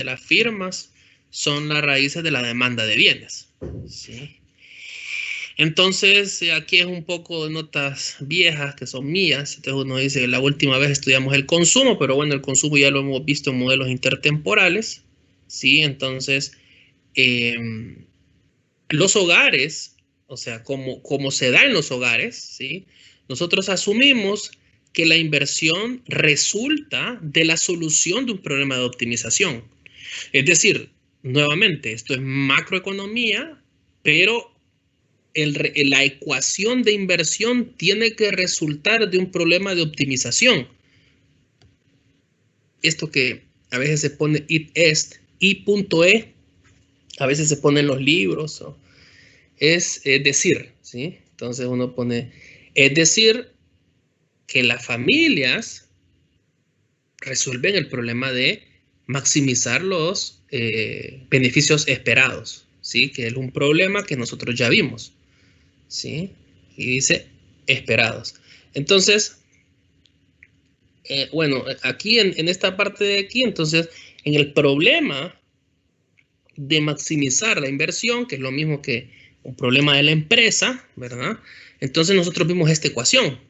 de las firmas son las raíces de la demanda de bienes, ¿sí? Entonces, aquí es un poco de notas viejas que son mías. Entonces uno dice, la última vez estudiamos el consumo, pero bueno, el consumo ya lo hemos visto en modelos intertemporales, ¿sí? Entonces, eh, los hogares, o sea, como se da en los hogares, ¿sí? Nosotros asumimos que la inversión resulta de la solución de un problema de optimización. Es decir, nuevamente, esto es macroeconomía, pero la ecuación de inversión tiene que resultar de un problema de optimización. Esto que a veces se pone it est, I.E, a veces se pone en los libros, es decir, ¿sí? Entonces uno pone, es decir, que las familias resuelven el problema de maximizar los beneficios esperados, ¿sí? Que es un problema que nosotros ya vimos, ¿sí? Y dice esperados. Entonces, bueno, aquí en esta parte de aquí, entonces, en el problema de maximizar la inversión, que es lo mismo que un problema de la empresa, ¿verdad? Entonces nosotros vimos esta ecuación,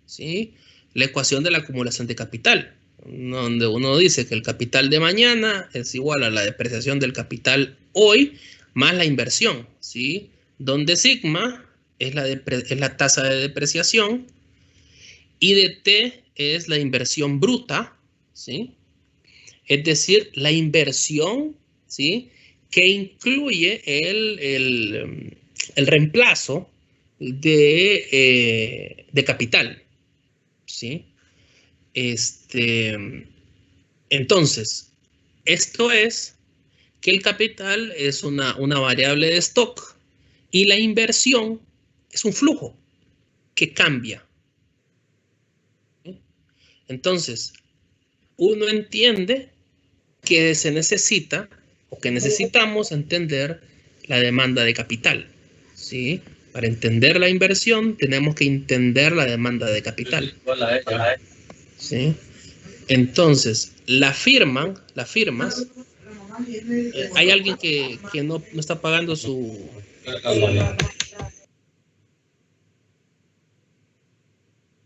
¿sí? La ecuación de la acumulación de capital, donde uno dice que el capital de mañana es igual a la depreciación del capital hoy más la inversión, ¿sí? Donde sigma es la tasa de depreciación y de T es la inversión bruta, ¿sí? Es decir, la inversión, ¿sí? Que incluye el reemplazo de capital, ¿sí? Entonces, esto es que el capital es una variable de stock y la inversión es un flujo que cambia. ¿Sí? Entonces, uno entiende que se necesita o que necesitamos entender la demanda de capital, ¿sí? Para entender la inversión tenemos que entender la demanda de capital, ¿sí? Entonces, las firmas, hay alguien que no está pagando su...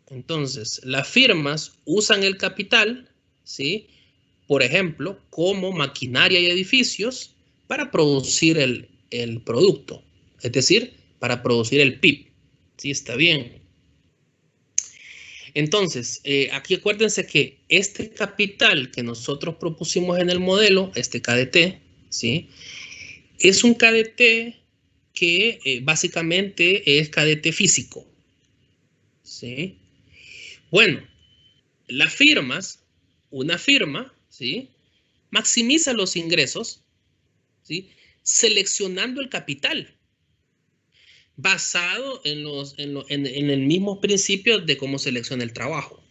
Entonces, las firmas usan el capital, ¿sí? Por ejemplo, como maquinaria y edificios para producir el producto, es decir, para producir el PIB. Sí, está bien. Entonces, aquí acuérdense que este capital que nosotros propusimos en el modelo, este KDT, ¿sí? Es un KDT que básicamente es KDT físico, ¿sí? Bueno, las firmas, una firma, ¿sí? Maximiza los ingresos, ¿sí? Seleccionando el capital basado en el mismo principio de cómo selecciona el trabajo,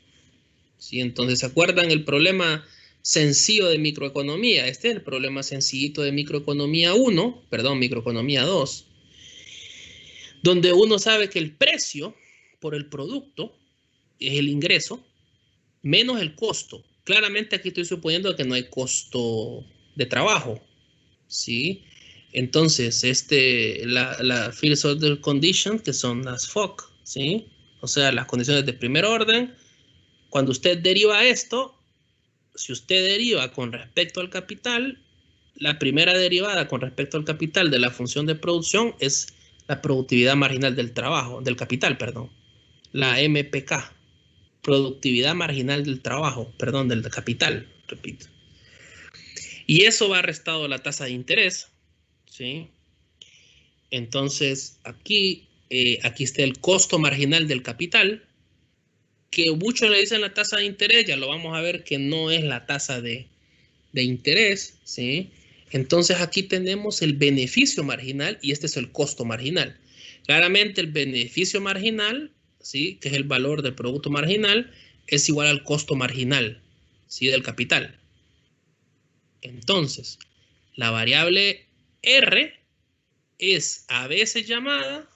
¿sí? Entonces, ¿se acuerdan el problema sencillo de microeconomía? Este es el problema sencillito de microeconomía 1, perdón, microeconomía 2, donde uno sabe que el precio por el producto es el ingreso menos el costo. Claramente aquí estoy suponiendo que no hay costo de trabajo, ¿sí? Entonces, la Field Order Conditions, que son las FOC, ¿sí? O sea, las condiciones de primer orden. Cuando usted deriva esto, si usted deriva con respecto al capital, la primera derivada con respecto al capital de la función de producción es la productividad marginal del trabajo, del capital, perdón. La MPK, productividad marginal del trabajo, perdón, del capital, repito. Y eso va restado a la tasa de interés, ¿sí? Entonces, aquí está el costo marginal del capital, que muchos le dicen la tasa de interés, ya lo vamos a ver que no es la tasa de interés, ¿sí? Entonces aquí tenemos el beneficio marginal y este es el costo marginal. Claramente el beneficio marginal, ¿sí? Que es el valor del producto marginal, es igual al costo marginal, ¿sí? Del capital. Entonces, la variable R es a veces llamada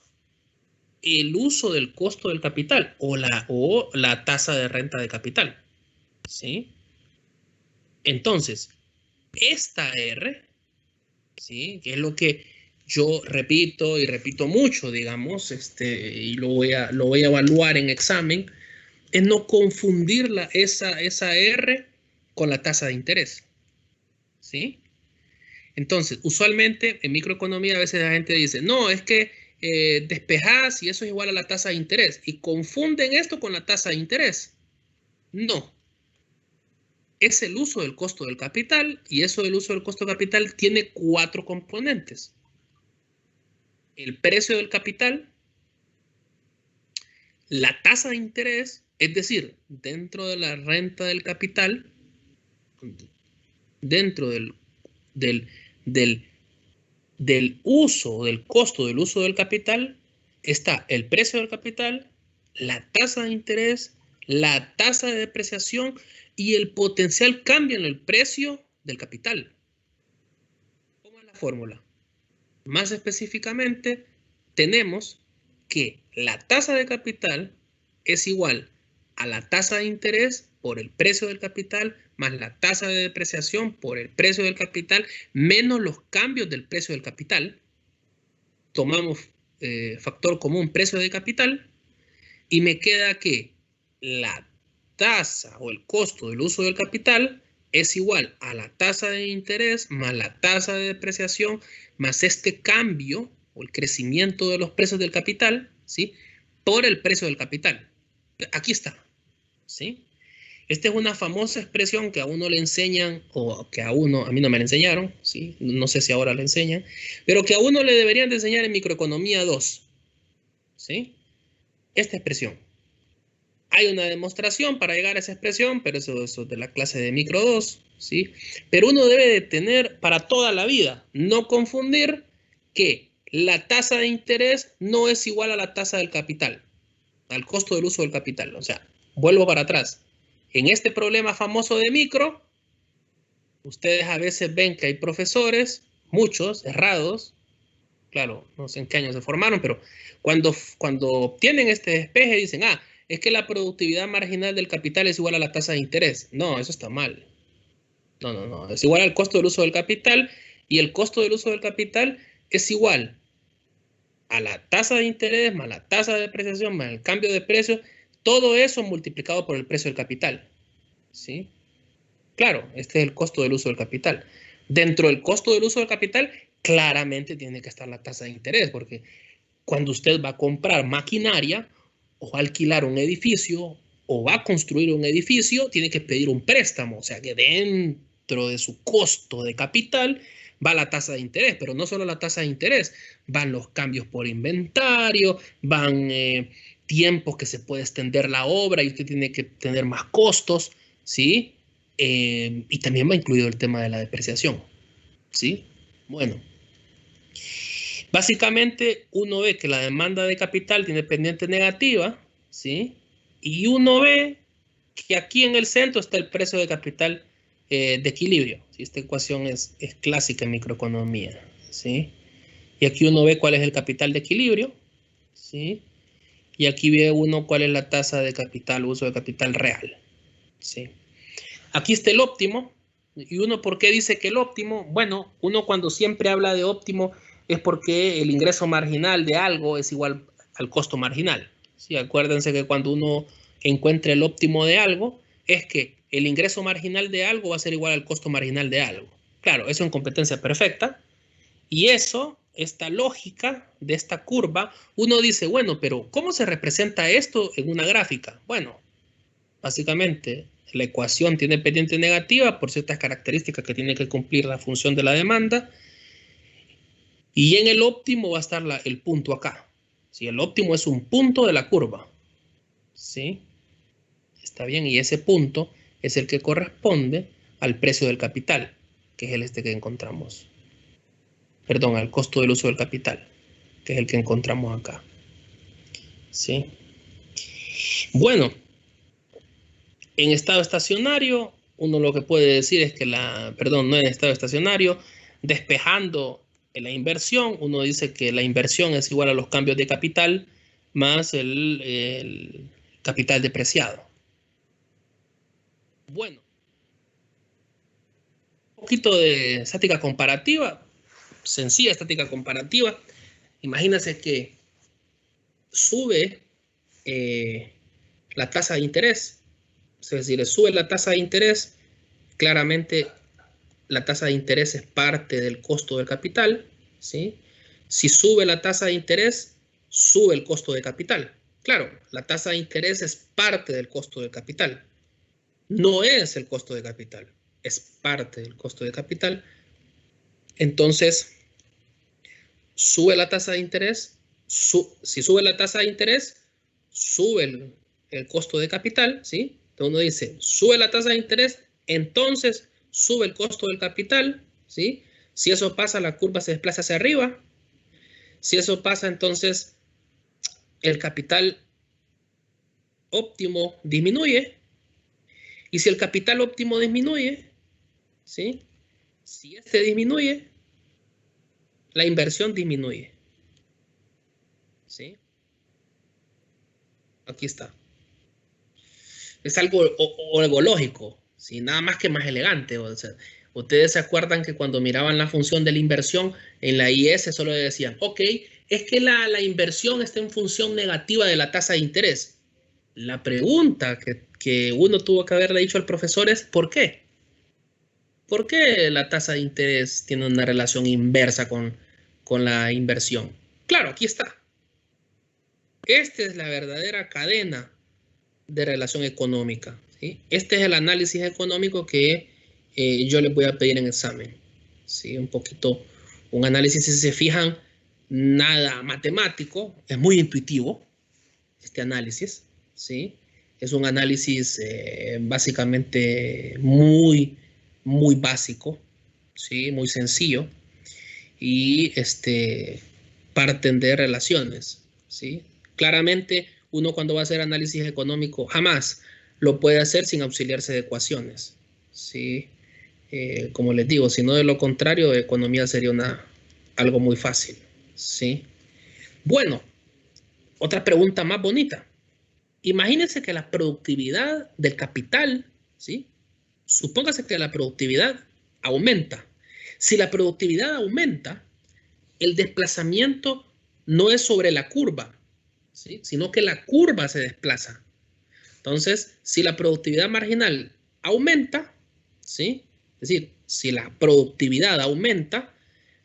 el uso del costo del capital o la tasa de renta de capital, ¿sí? Entonces, esta R, ¿sí? Que es lo que yo repito y repito mucho, digamos, y lo voy a evaluar en examen, es no confundir esa R con la tasa de interés, ¿sí? Entonces, usualmente en microeconomía a veces la gente dice, no, es que despejás y eso es igual a la tasa de interés. Y confunden esto con la tasa de interés. No, es el uso del costo del capital y eso del uso del costo del capital tiene 4 componentes. El precio del capital, la tasa de interés, es decir, dentro de la renta del capital, dentro del, del del uso, del costo del uso del capital, está el precio del capital, la tasa de interés, la tasa de depreciación y el potencial cambio en el precio del capital. ¿Cómo es la fórmula? Más específicamente, tenemos que la tasa de capital es igual a la tasa de interés por el precio del capital más la tasa de depreciación por el precio del capital menos los cambios del precio del capital. Tomamos factor común precio de capital y me queda que la tasa o el costo del uso del capital es igual a la tasa de interés más la tasa de depreciación más este cambio o el crecimiento de los precios del capital, ¿sí? Por el precio del capital. Aquí está, ¿sí? Esta es una famosa expresión que a uno le enseñan, o que a mí no me la enseñaron, ¿sí? No sé si ahora le enseñan, pero que a uno le deberían de enseñar en microeconomía 2, ¿sí? Esta expresión. Hay una demostración para llegar a esa expresión, pero eso es de la clase de micro 2, ¿sí? Pero uno debe de tener para toda la vida, no confundir que la tasa de interés no es igual a la tasa del capital, al costo del uso del capital. O sea, vuelvo para atrás. En este problema famoso de micro, ustedes a veces ven que hay profesores, muchos, errados, claro, no sé en qué año se formaron, pero cuando obtienen este despeje dicen, es que la productividad marginal del capital es igual a la tasa de interés. No, eso está mal. No, no, no. Es igual al costo del uso del capital y el costo del uso del capital es igual a la tasa de interés más la tasa de depreciación más el cambio de precio, todo eso multiplicado por el precio del capital. ¿Sí? Claro, este es el costo del uso del capital. Dentro del costo del uso del capital, claramente tiene que estar la tasa de interés, porque cuando usted va a comprar maquinaria o va a alquilar un edificio o va a construir un edificio, tiene que pedir un préstamo. O sea que dentro de su costo de capital va la tasa de interés, pero no solo la tasa de interés, van los cambios por inventario, van tiempos que se puede extender la obra y usted tiene que tener más costos, ¿sí? Y también va incluido el tema de la depreciación, ¿sí? Bueno, básicamente uno ve que la demanda de capital tiene pendiente negativa, ¿sí? Y uno ve que aquí en el centro está el precio de capital de equilibrio, ¿sí? Esta ecuación es clásica en microeconomía, ¿sí? Y aquí uno ve cuál es el capital de equilibrio, ¿sí? Y aquí ve uno cuál es la tasa de capital, uso de capital real, ¿sí? Aquí está el óptimo. ¿Y uno por qué dice que el óptimo? Bueno, uno cuando siempre habla de óptimo es porque el ingreso marginal de algo es igual al costo marginal. ¿Sí? Acuérdense que cuando uno encuentra el óptimo de algo, es que el ingreso marginal de algo va a ser igual al costo marginal de algo. Claro, eso en competencia perfecta. Y eso, esta lógica de esta curva, uno dice, bueno, pero ¿cómo se representa esto en una gráfica? Bueno, básicamente, la ecuación tiene pendiente negativa por ciertas características que tiene que cumplir la función de la demanda. Y en el óptimo va a estar el punto acá. ¿Sí? El óptimo es un punto de la curva. ¿Sí? Está bien. Y ese punto es el que corresponde al precio del capital, que es el que encontramos. Perdón, al costo del uso del capital, que es el que encontramos acá. ¿Sí? Bueno, en estado estacionario, uno lo que puede decir es que no en estado estacionario, despejando la inversión, uno dice que la inversión es igual a los cambios de capital más el capital depreciado. Bueno, poquito de estática comparativa, sencilla estática comparativa. Imagínense que sube la tasa de interés. Es decir, sube la tasa de interés, claramente la tasa de interés es parte del costo del capital, ¿sí? Si sube la tasa de interés, sube el costo de capital. Claro, la tasa de interés es parte del costo del capital. No es el costo de capital, es parte del costo de capital. Entonces, sube la tasa de interés. Si sube la tasa de interés, sube el costo de capital, ¿sí? Entonces uno dice, sube la tasa de interés, entonces sube el costo del capital, ¿sí? Si eso pasa, la curva se desplaza hacia arriba. Si eso pasa, entonces el capital óptimo disminuye. Y si el capital óptimo disminuye, ¿sí? Si este disminuye, la inversión disminuye, ¿sí? Aquí está. Es algo, algo lógico, ¿sí? Nada más que más elegante. O sea, ustedes se acuerdan que cuando miraban la función de la inversión en la IS solo decían, ok, es que la inversión está en función negativa de la tasa de interés. La pregunta que uno tuvo que haberle dicho al profesor es, ¿por qué? ¿Por qué la tasa de interés tiene una relación inversa con la inversión? Claro, aquí está. Esta es la verdadera cadena de relación económica, ¿sí? Este es el análisis económico que yo les voy a pedir en examen, ¿sí? Un poquito, un análisis, si se fijan, nada matemático, es muy intuitivo este análisis, ¿sí? Es un análisis básicamente muy básico, ¿sí? Muy sencillo, y parten de relaciones, ¿sí? Claramente, uno cuando va a hacer análisis económico jamás lo puede hacer sin auxiliarse de ecuaciones, ¿sí? Como les digo, si no de lo contrario, economía sería algo muy fácil, ¿sí? Bueno, otra pregunta más bonita. Imagínense que la productividad del capital, ¿sí? Supóngase que la productividad aumenta. Si la productividad aumenta, el desplazamiento no es sobre la curva, ¿sí? Sino que la curva se desplaza. Entonces, si la productividad marginal aumenta, ¿sí? Es decir, si la productividad aumenta,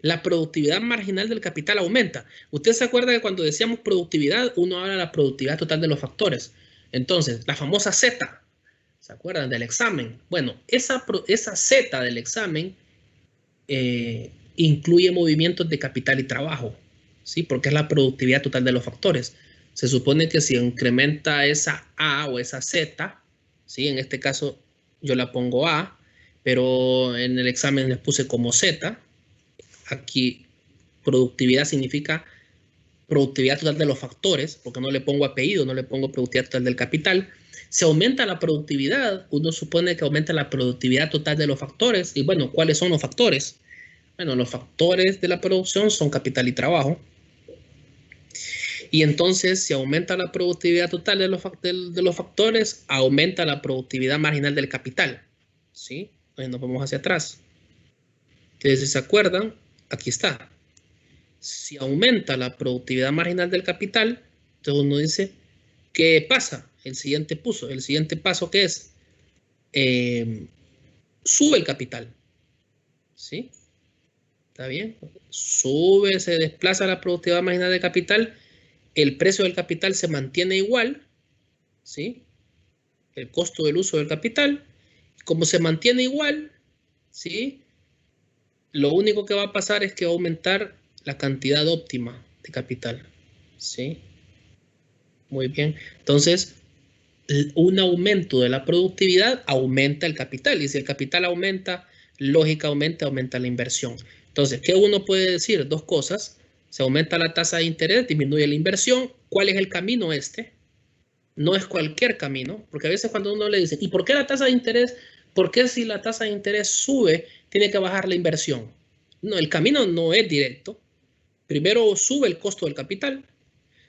la productividad marginal del capital aumenta. Usted se acuerda que cuando decíamos productividad, uno habla de la productividad total de los factores. Entonces, la famosa Z, ¿se acuerdan del examen? Bueno, esa Z del examen incluye movimientos de capital y trabajo, ¿sí? Porque es la productividad total de los factores. Se supone que si incrementa esa A o esa Z, ¿sí? En este caso yo la pongo A, pero en el examen les puse como Z. Aquí productividad significa productividad total de los factores, porque no le pongo apellido, no le pongo productividad total del capital. Se aumenta la productividad, uno supone que aumenta la productividad total de los factores. Y bueno, ¿cuáles son los factores? Bueno, los factores de la producción son capital y trabajo. Y entonces, si aumenta la productividad total de los factores, aumenta la productividad marginal del capital, ¿sí? Entonces nos vamos hacia atrás. Entonces, si se acuerdan, aquí está. Si aumenta la productividad marginal del capital, entonces uno dice, ¿qué pasa? El siguiente paso, ¿qué es? Sube el capital, ¿sí? ¿Está bien? Sube, se desplaza la productividad marginal del capital, el precio del capital se mantiene igual, ¿sí? El costo del uso del capital, como se mantiene igual, ¿sí? Lo único que va a pasar es que va a aumentar la cantidad óptima de capital, ¿sí? Muy bien. Entonces, un aumento de la productividad aumenta el capital, y si el capital aumenta, lógicamente aumenta la inversión. Entonces, ¿qué uno puede decir? Dos cosas. Se aumenta la tasa de interés, disminuye la inversión. ¿Cuál es el camino este? No es cualquier camino, porque a veces cuando uno le dice, ¿y por qué la tasa de interés? ¿Por qué si la tasa de interés sube, tiene que bajar la inversión? No, el camino no es directo. Primero sube el costo del capital.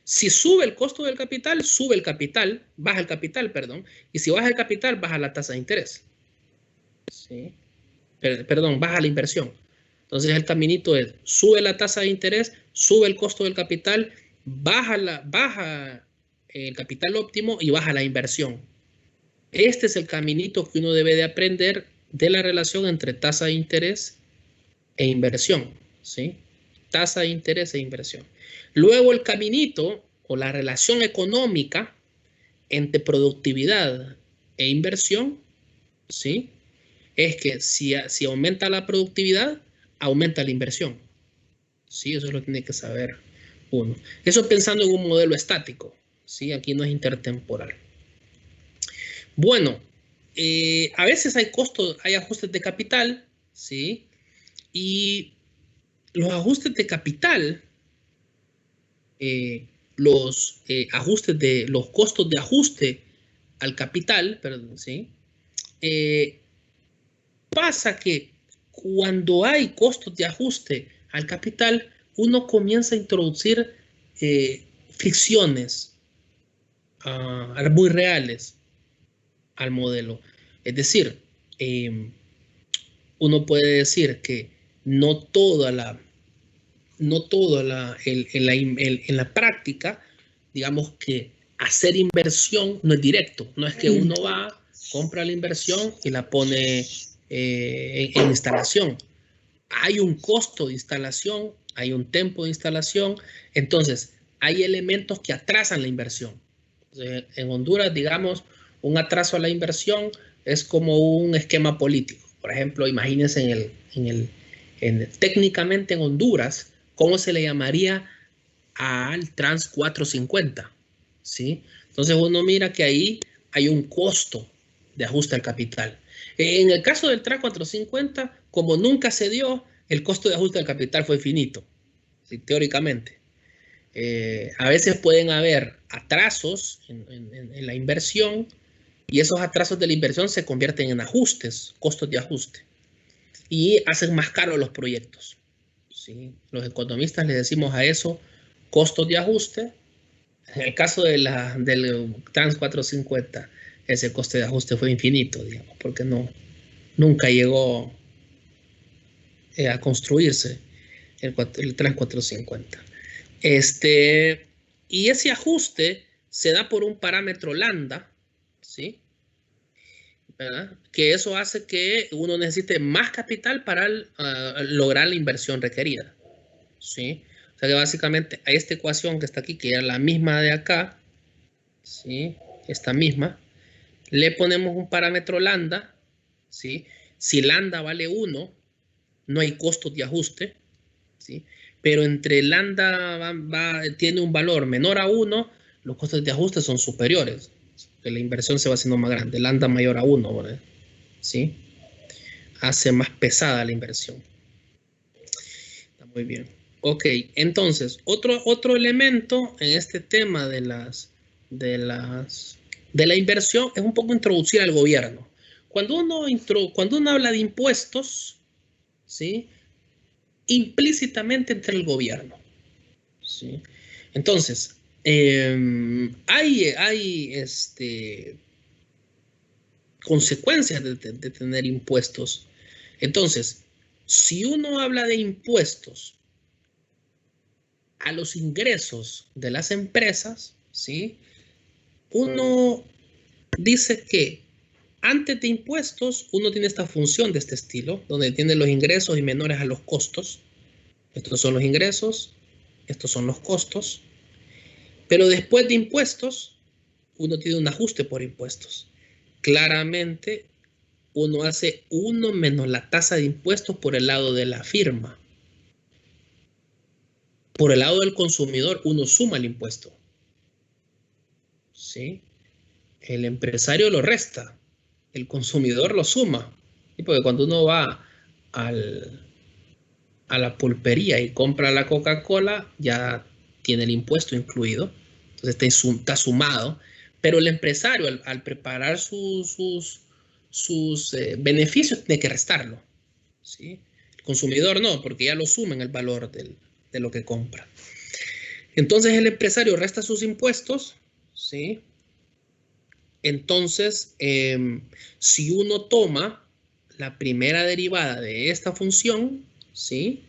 Si sube el costo del capital, sube el capital, baja el capital, perdón. Y si baja el capital, baja la tasa de interés. ¿Sí? Perdón, baja la inversión. Entonces el caminito es, sube la tasa de interés, sube el costo del capital, baja el capital óptimo y baja la inversión. Este es el caminito que uno debe de aprender de la relación entre tasa de interés e inversión, ¿sí? Tasa de interés e inversión. Luego el caminito o la relación económica entre productividad e inversión, ¿sí? Es que si aumenta la productividad, aumenta la inversión. Sí, eso es lo que tiene que saber uno. Eso pensando en un modelo estático, ¿sí? Aquí no es intertemporal. Bueno, a veces hay costos, hay ajustes de capital, ¿sí? Y los ajustes de capital, los ajustes de los costos de ajuste al capital, perdón, ¿sí? Pasa que cuando hay costos de ajuste al capital, uno comienza a introducir fricciones muy reales al modelo. Es decir, uno puede decir que no toda la, no toda la, en la práctica, digamos que hacer inversión no es directo, no es que uno va, compra la inversión y la pone en instalación. Hay un costo de instalación, hay un tiempo de instalación, entonces hay elementos que atrasan la inversión. En Honduras, digamos, un atraso a la inversión es como un esquema político. Por ejemplo, imagínense técnicamente en Honduras, ¿cómo se le llamaría al Trans 450? ¿Sí? Entonces uno mira que ahí hay un costo de ajuste al capital. En el caso del Trans 450, como nunca se dio, el costo de ajuste al capital fue finito, ¿sí? Teóricamente. A veces pueden haber atrasos en la inversión y esos atrasos de la inversión se convierten en ajustes, costos de ajuste, y hacen más caros los proyectos. ¿Sí? Los economistas le decimos a eso costos de ajuste. En el caso del Trans 450, ese coste de ajuste fue infinito, digamos, porque nunca llegó a construirse el Trans 450. Y ese ajuste se da por un parámetro lambda, ¿sí? ¿Verdad? Que eso hace que uno necesite más capital para lograr la inversión requerida, ¿sí? O sea que básicamente a esta ecuación que está aquí, que es la misma de acá, ¿sí? Esta misma, le ponemos un parámetro lambda, ¿sí? Si lambda vale 1, no hay costos de ajuste, ¿sí? Pero entre lambda tiene un valor menor a 1, los costos de ajuste son superiores, que la inversión se va haciendo más grande, lambda mayor a 1, ¿verdad? ¿Sí? Hace más pesada la inversión. Está muy bien. Ok, entonces, otro elemento en este tema de la inversión es un poco introducir al gobierno. Cuando uno habla de impuestos, ¿sí? Implícitamente entre el gobierno, ¿sí? Entonces, hay consecuencias de tener impuestos. Entonces, si uno habla de impuestos a los ingresos de las empresas, ¿sí? Uno dice que antes de impuestos uno tiene esta función de este estilo, donde tiene los ingresos y menores a los costos. Estos son los ingresos, estos son los costos. Pero después de impuestos, uno tiene un ajuste por impuestos. Claramente, uno hace 1 menos la tasa de impuestos por el lado de la firma. Por el lado del consumidor, uno suma el impuesto. ¿Sí? El empresario lo resta, el consumidor lo suma. ¿Sí? Porque cuando uno va a la pulpería y compra la Coca-Cola, ya tiene el impuesto incluido. Entonces está sumado. Pero el empresario, al preparar sus beneficios, tiene que restarlo. ¿Sí? El consumidor no, porque ya lo suma en el valor de lo que compra. Entonces el empresario resta sus impuestos, ¿sí? Entonces, si uno toma la primera derivada de esta función, ¿sí?,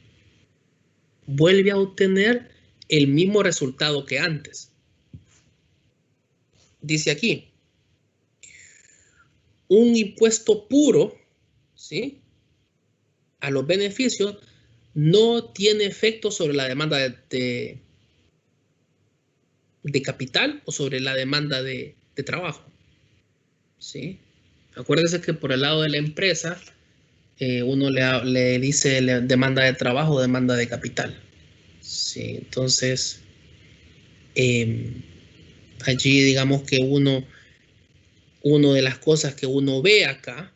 vuelve a obtener el mismo resultado que antes. Dice aquí, un impuesto puro, ¿sí?, a los beneficios no tiene efecto sobre la demanda de capital o sobre la demanda de trabajo, ¿sí? Acuérdense que por el lado de la empresa, uno le dice demanda de trabajo o demanda de capital, ¿sí? Entonces, allí digamos que una de las cosas que uno ve acá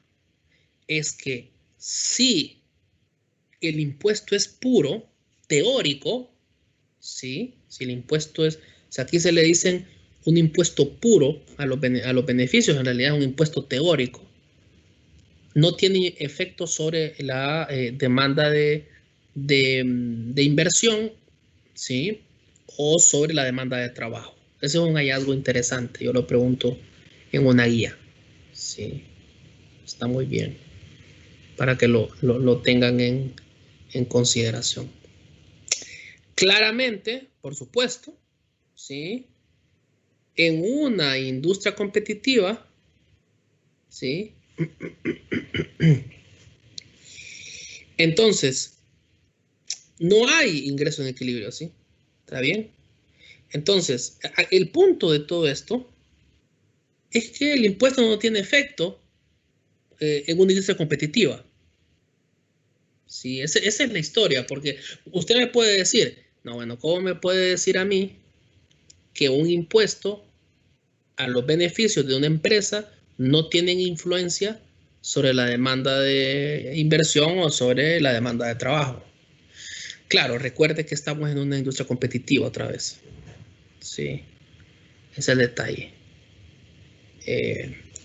es que si el impuesto es puro, teórico, ¿sí? Si el impuesto es, o sea, aquí se le dicen un impuesto puro a los beneficios, en realidad es un impuesto teórico. No tiene efecto sobre la demanda de inversión, ¿sí?, o sobre la demanda de trabajo. Ese es un hallazgo interesante, yo lo pregunto en una guía. Sí, está muy bien, para que lo tengan en consideración. Claramente, por supuesto, ¿sí?, en una industria competitiva, ¿sí?, entonces no hay ingreso en equilibrio, ¿sí? ¿Está bien? Entonces, el punto de todo esto es que el impuesto no tiene efecto en una industria competitiva. Sí, esa es la historia, porque usted me puede decir, no, bueno, ¿cómo me puede decir a mí que un impuesto a los beneficios de una empresa no tienen influencia sobre la demanda de inversión o sobre la demanda de trabajo? Claro, recuerde que estamos en una industria competitiva otra vez. Sí, ese es el detalle.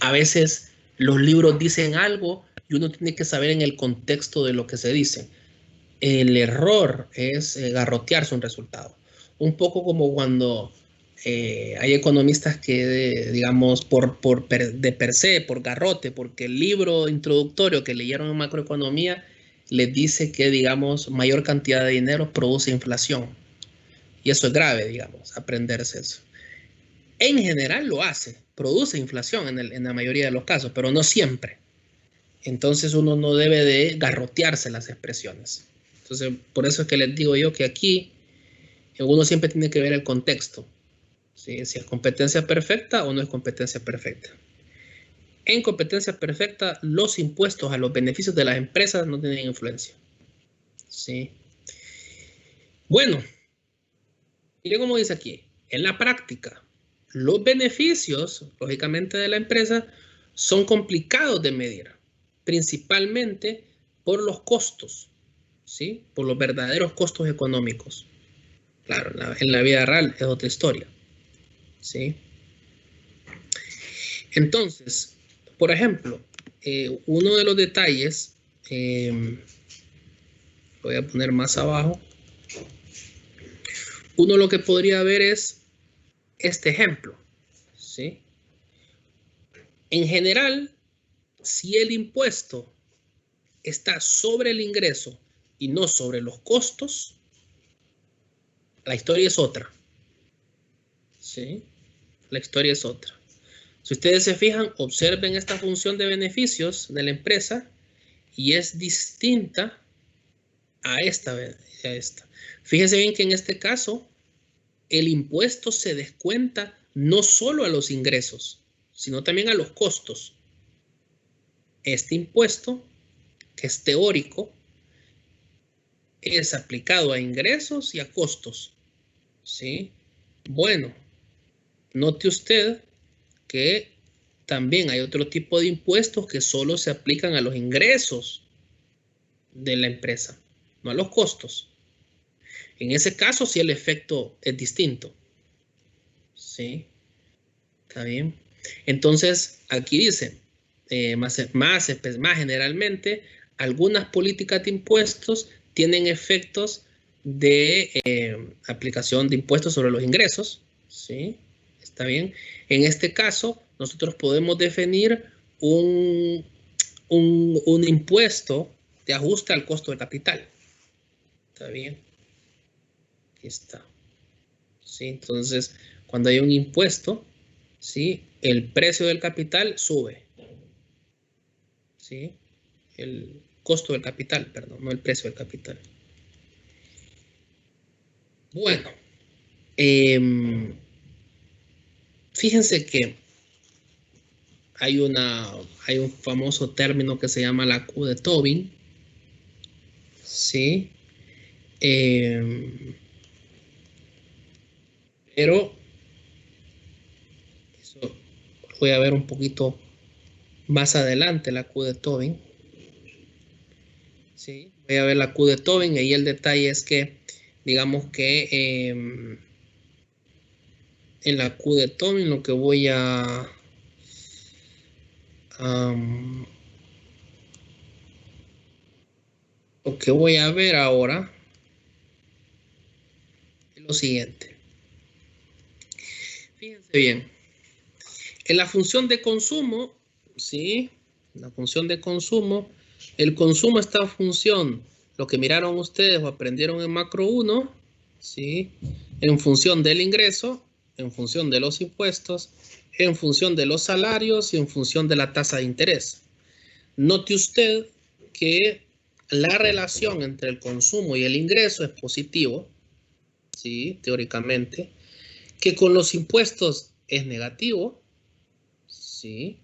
A veces los libros dicen algo y uno tiene que saber en el contexto de lo que se dice. El error es garrotearse un resultado. Un poco como cuando hay economistas que, digamos, de per se, por garrote, porque el libro introductorio que leyeron en macroeconomía les dice que, digamos, mayor cantidad de dinero produce inflación. Y eso es grave, digamos, aprenderse eso. En general lo hace, produce inflación en la mayoría de los casos, pero no siempre. Entonces uno no debe de garrotearse las expresiones. Entonces, por eso es que les digo yo que aquí uno siempre tiene que ver el contexto, ¿sí?, si es competencia perfecta o no es competencia perfecta. En competencia perfecta, los impuestos a los beneficios de las empresas no tienen influencia, ¿sí? Bueno, mire cómo dice aquí, en la práctica, los beneficios, lógicamente, de la empresa son complicados de medir, principalmente por los costos, ¿sí?, por los verdaderos costos económicos. Claro, en la vida real es otra historia, ¿sí? Entonces, por ejemplo, uno de los detalles, voy a poner más abajo, uno lo que podría ver es este ejemplo, ¿sí? En general, si el impuesto está sobre el ingreso y no sobre los costos, la historia es otra, ¿sí? La historia es otra. Si ustedes se fijan, observen esta función de beneficios de la empresa y es distinta a esta. Fíjense bien que en este caso el impuesto se descuenta no solo a los ingresos, sino también a los costos. Este impuesto, que es teórico, es aplicado a ingresos y a costos, ¿sí? Bueno, note usted que también hay otro tipo de impuestos que solo se aplican a los ingresos de la empresa, no a los costos. En ese caso, sí, el efecto es distinto. ¿Sí? ¿Está bien? Entonces, aquí dice, más generalmente, algunas políticas de impuestos tienen efectos de aplicación de impuestos sobre los ingresos. ¿Sí? ¿Está bien? En este caso, nosotros podemos definir un un impuesto de ajuste al costo de capital. ¿Está bien? Aquí está. ¿Sí? Entonces, cuando hay un impuesto, ¿sí? El precio del capital sube. ¿Sí? El costo del capital, perdón, no el precio del capital. Bueno, fíjense que hay un famoso término que se llama la Q de Tobin, ¿sí? Pero eso voy a ver un poquito más adelante la Q de Tobin, ¿sí? Voy a ver la Q de Tobin y ahí el detalle es que, digamos que en la Q de Tobin lo que voy a ver ahora es lo siguiente. Fíjense bien. En la función de consumo, ¿sí? La función de consumo, el consumo está en función, lo que miraron ustedes o aprendieron en macro 1, ¿sí? En función del ingreso, en función de los impuestos, en función de los salarios y en función de la tasa de interés. Note usted que la relación entre el consumo y el ingreso es positivo, ¿sí? Teóricamente, que con los impuestos es negativo, ¿sí?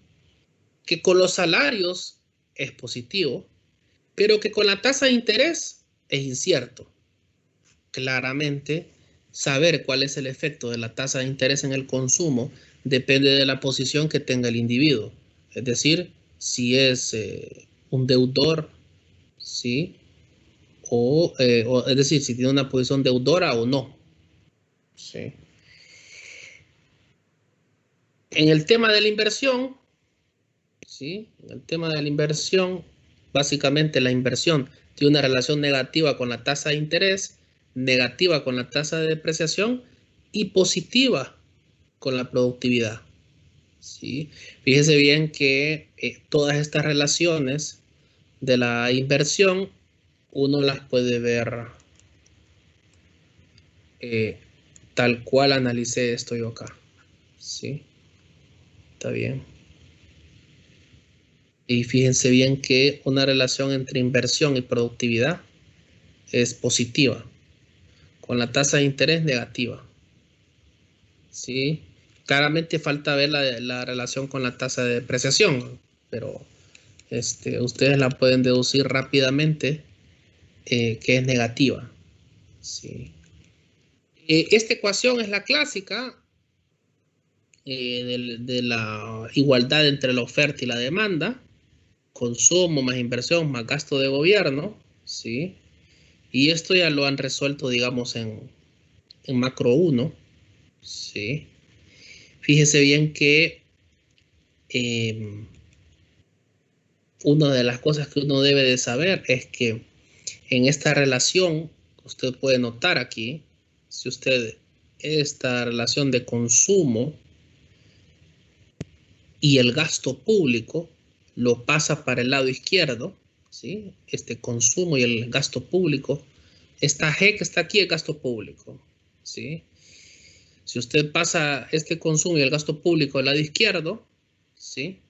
Que con los salarios es positivo, pero que con la tasa de interés es incierto. Claramente, saber cuál es el efecto de la tasa de interés en el consumo depende de la posición que tenga el individuo. Es decir, si es un deudor, ¿sí? O es decir, si tiene una posición deudora o no. ¿Sí? En el tema de la inversión, ¿sí? En el tema de la inversión, básicamente la inversión tiene una relación negativa con la tasa de interés, negativa con la tasa de depreciación y positiva con la productividad, ¿sí? Fíjese bien que todas estas relaciones de la inversión uno las puede ver eh, tal cual analicé esto yo acá, ¿sí? Está bien. Y fíjense bien que una relación entre inversión y productividad es positiva, con la tasa de interés negativa, ¿sí? Claramente falta ver la relación con la tasa de depreciación, pero ustedes la pueden deducir rápidamente que es negativa, ¿sí? Esta ecuación es la clásica de la igualdad entre la oferta y la demanda, consumo más inversión más gasto de gobierno, ¿sí? Y esto ya lo han resuelto, digamos, en macro 1, ¿sí? Fíjese bien que una de las cosas que uno debe de saber es que en esta relación, usted puede notar aquí, si usted esta relación de consumo y el gasto público lo pasa para el lado izquierdo, ¿sí? Este consumo y el gasto público, esta G que está aquí es gasto público, ¿sí? Si usted pasa este consumo y el gasto público al lado izquierdo, ¿sí?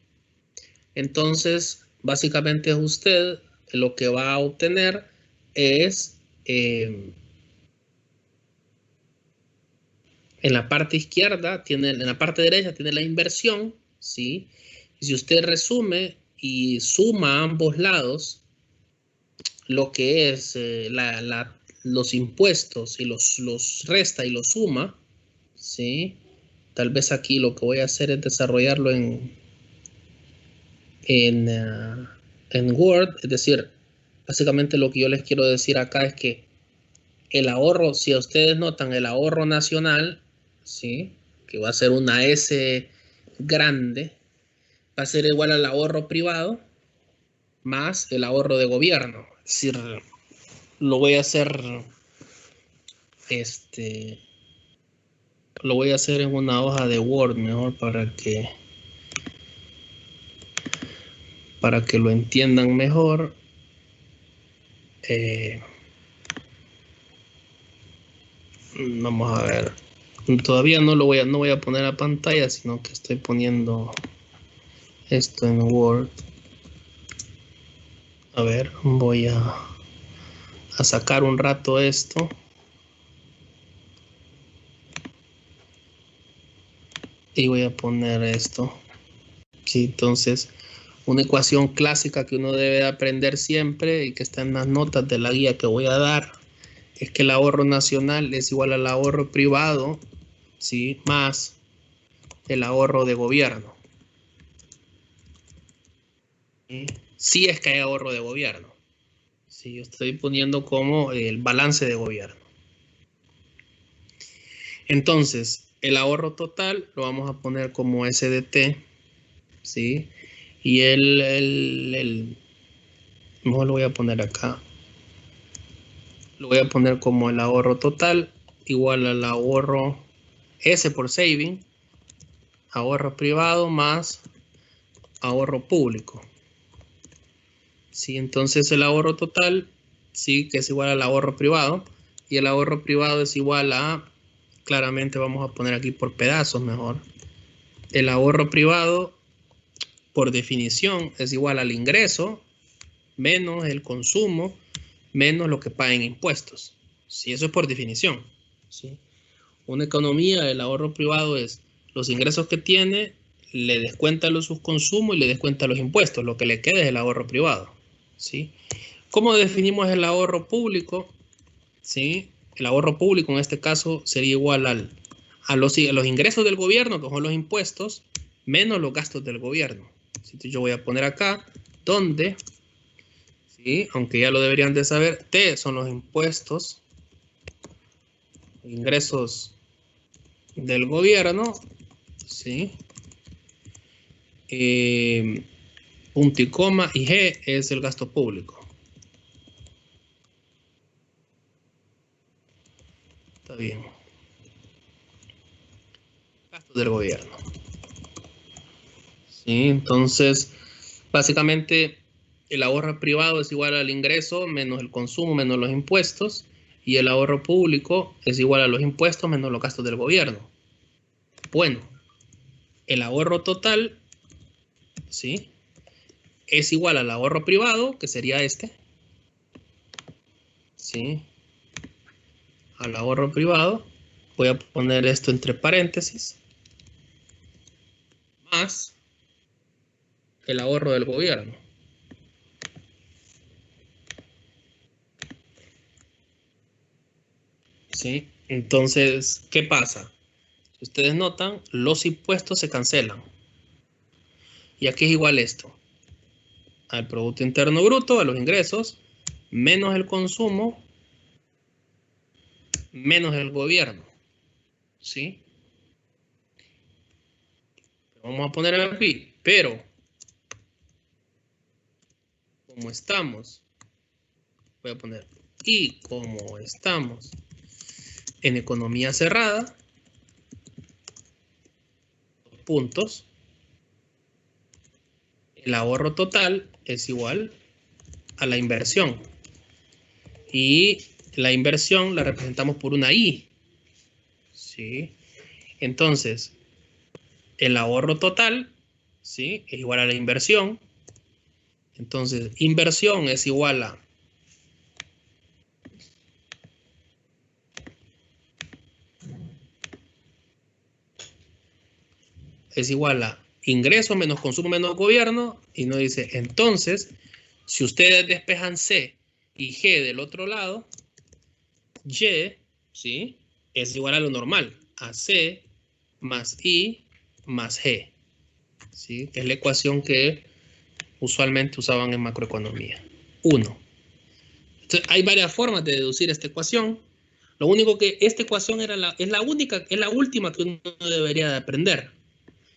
Entonces, básicamente usted lo que va a obtener es en la parte izquierda, en la parte derecha tiene la inversión, ¿sí? Y si usted resume y suma a ambos lados lo que es los impuestos y los resta y los suma, ¿sí? Tal vez aquí lo que voy a hacer es desarrollarlo en, uh, en Word, es decir, básicamente lo que yo les quiero decir acá es que el ahorro, si ustedes notan el ahorro nacional, ¿sí? Que va a ser una S grande, va a ser igual al ahorro privado más el ahorro de gobierno. Es decir, lo voy a hacer, este, lo voy a hacer en una hoja de Word mejor para que lo entiendan mejor. Vamos a ver. Todavía no voy a poner a pantalla, sino que estoy poniendo esto en Word. A ver, voy a sacar un rato esto. Y voy a poner esto. Sí, entonces, una ecuación clásica que uno debe aprender siempre y que está en las notas de la guía que voy a dar es que el ahorro nacional es igual al ahorro privado, ¿sí? Más el ahorro de gobierno. ¿Sí? Si es que hay ahorro de gobierno. Sí, yo estoy poniendo como el balance de gobierno. Entonces, el ahorro total lo vamos a poner como SDT, ¿sí? Y mejor lo voy a poner acá. Lo voy a poner como el ahorro total igual al ahorro S por saving, ahorro privado más ahorro público. Sí, entonces el ahorro total, sí, que es igual al ahorro privado, y el ahorro privado es igual a, claramente vamos a poner aquí por pedazos mejor, el ahorro privado por definición es igual al ingreso menos el consumo menos lo que paguen impuestos. Sí, eso es por definición. ¿Sí? Una economía, el ahorro privado es los ingresos que tiene, le descuenta los sus consumos y le descuenta los impuestos. Lo que le queda es el ahorro privado. ¿Sí? ¿Cómo definimos el ahorro público? ¿Sí? El ahorro público en este caso sería igual a los ingresos del gobierno, que son los impuestos, menos los gastos del gobierno. Entonces yo voy a poner acá donde, ¿sí? Aunque ya lo deberían de saber, T son los impuestos, ingresos del gobierno, ¿sí? Punto y coma, y G es el gasto público. Está bien. Gastos del gobierno. ¿Sí? Entonces, básicamente, el ahorro privado es igual al ingreso menos el consumo menos los impuestos, y el ahorro público es igual a los impuestos menos los gastos del gobierno. Bueno, el ahorro total, ¿sí? Es igual al ahorro privado, que sería este, ¿sí? Al ahorro privado, voy a poner esto entre paréntesis, más el ahorro del gobierno. ¿Sí? Entonces, ¿qué pasa? Si ustedes notan, los impuestos se cancelan. ¿Y aquí es igual esto? Al Producto Interno Bruto, a los ingresos, menos el consumo, menos el gobierno. ¿Sí? Vamos a poner aquí, pero como estamos, voy a poner, y como estamos en economía cerrada, puntos, el ahorro total es igual a la inversión. Y la inversión la representamos por una I. ¿Sí? Entonces, el ahorro total, ¿sí? Es igual a la inversión. Entonces, inversión es igual a ingreso menos consumo menos gobierno, y nos dice, entonces, si ustedes despejan C y G del otro lado, Y, ¿sí? Es igual a lo normal, a C más I más G, ¿sí? Que es la ecuación que usualmente usaban en macroeconomía. 1. Entonces, hay varias formas de deducir esta ecuación. Lo único que esta ecuación es la última que uno debería de aprender.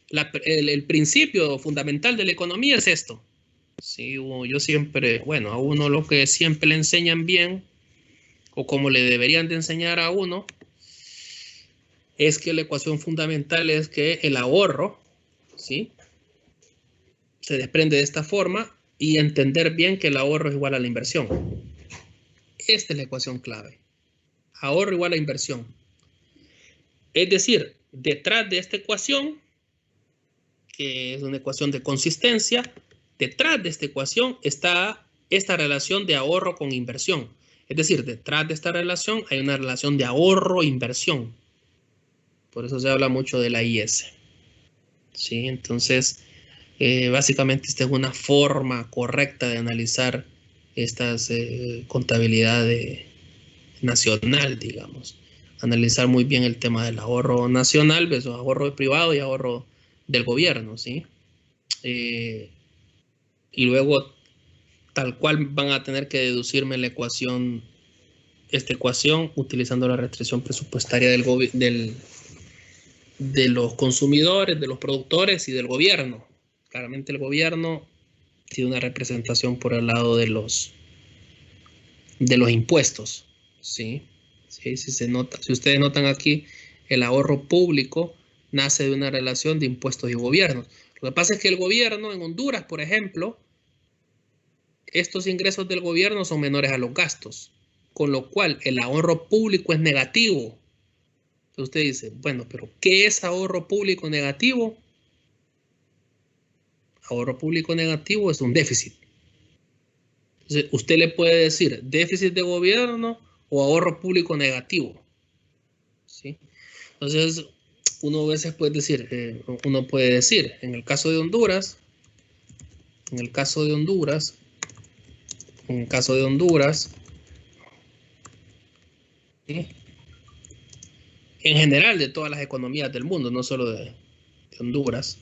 El principio fundamental de la economía es esto. Sí, yo siempre, bueno, a uno lo que siempre le enseñan bien, o como le deberían de enseñar a uno, es que la ecuación fundamental es que el ahorro, ¿sí? Se desprende de esta forma, y entender bien que el ahorro es igual a la inversión. Esta es la ecuación clave. Ahorro igual a inversión. Es decir, detrás de esta ecuación, que es una ecuación de consistencia, detrás de esta ecuación está esta relación de ahorro con inversión. Es decir, detrás de esta relación hay una relación de ahorro-inversión. Por eso se habla mucho de la IS. ¿Sí? Entonces, básicamente esta es una forma correcta de analizar estas contabilidad nacional, digamos. Analizar muy bien el tema del ahorro nacional versus ahorro privado y ahorro del gobierno, ¿sí? Y luego, tal cual van a tener que deducirme la ecuación, esta ecuación, utilizando la restricción presupuestaria de los consumidores, de los productores y del gobierno. Claramente el gobierno tiene una representación por el lado de los impuestos, ¿sí? ¿Sí? Si se nota, si ustedes notan aquí, el ahorro público nace de una relación de impuestos y gobiernos. Lo que pasa es que el gobierno en Honduras, por ejemplo, estos ingresos del gobierno son menores a los gastos, con lo cual el ahorro público es negativo. Entonces usted dice, bueno, pero ¿qué es ahorro público negativo? Ahorro público negativo es un déficit. Entonces, usted le puede decir déficit de gobierno o ahorro público negativo. ¿Sí? Entonces, uno a veces puede decir, en el caso de Honduras, en el caso de Honduras, ¿sí? En general de todas las economías del mundo, no solo de Honduras,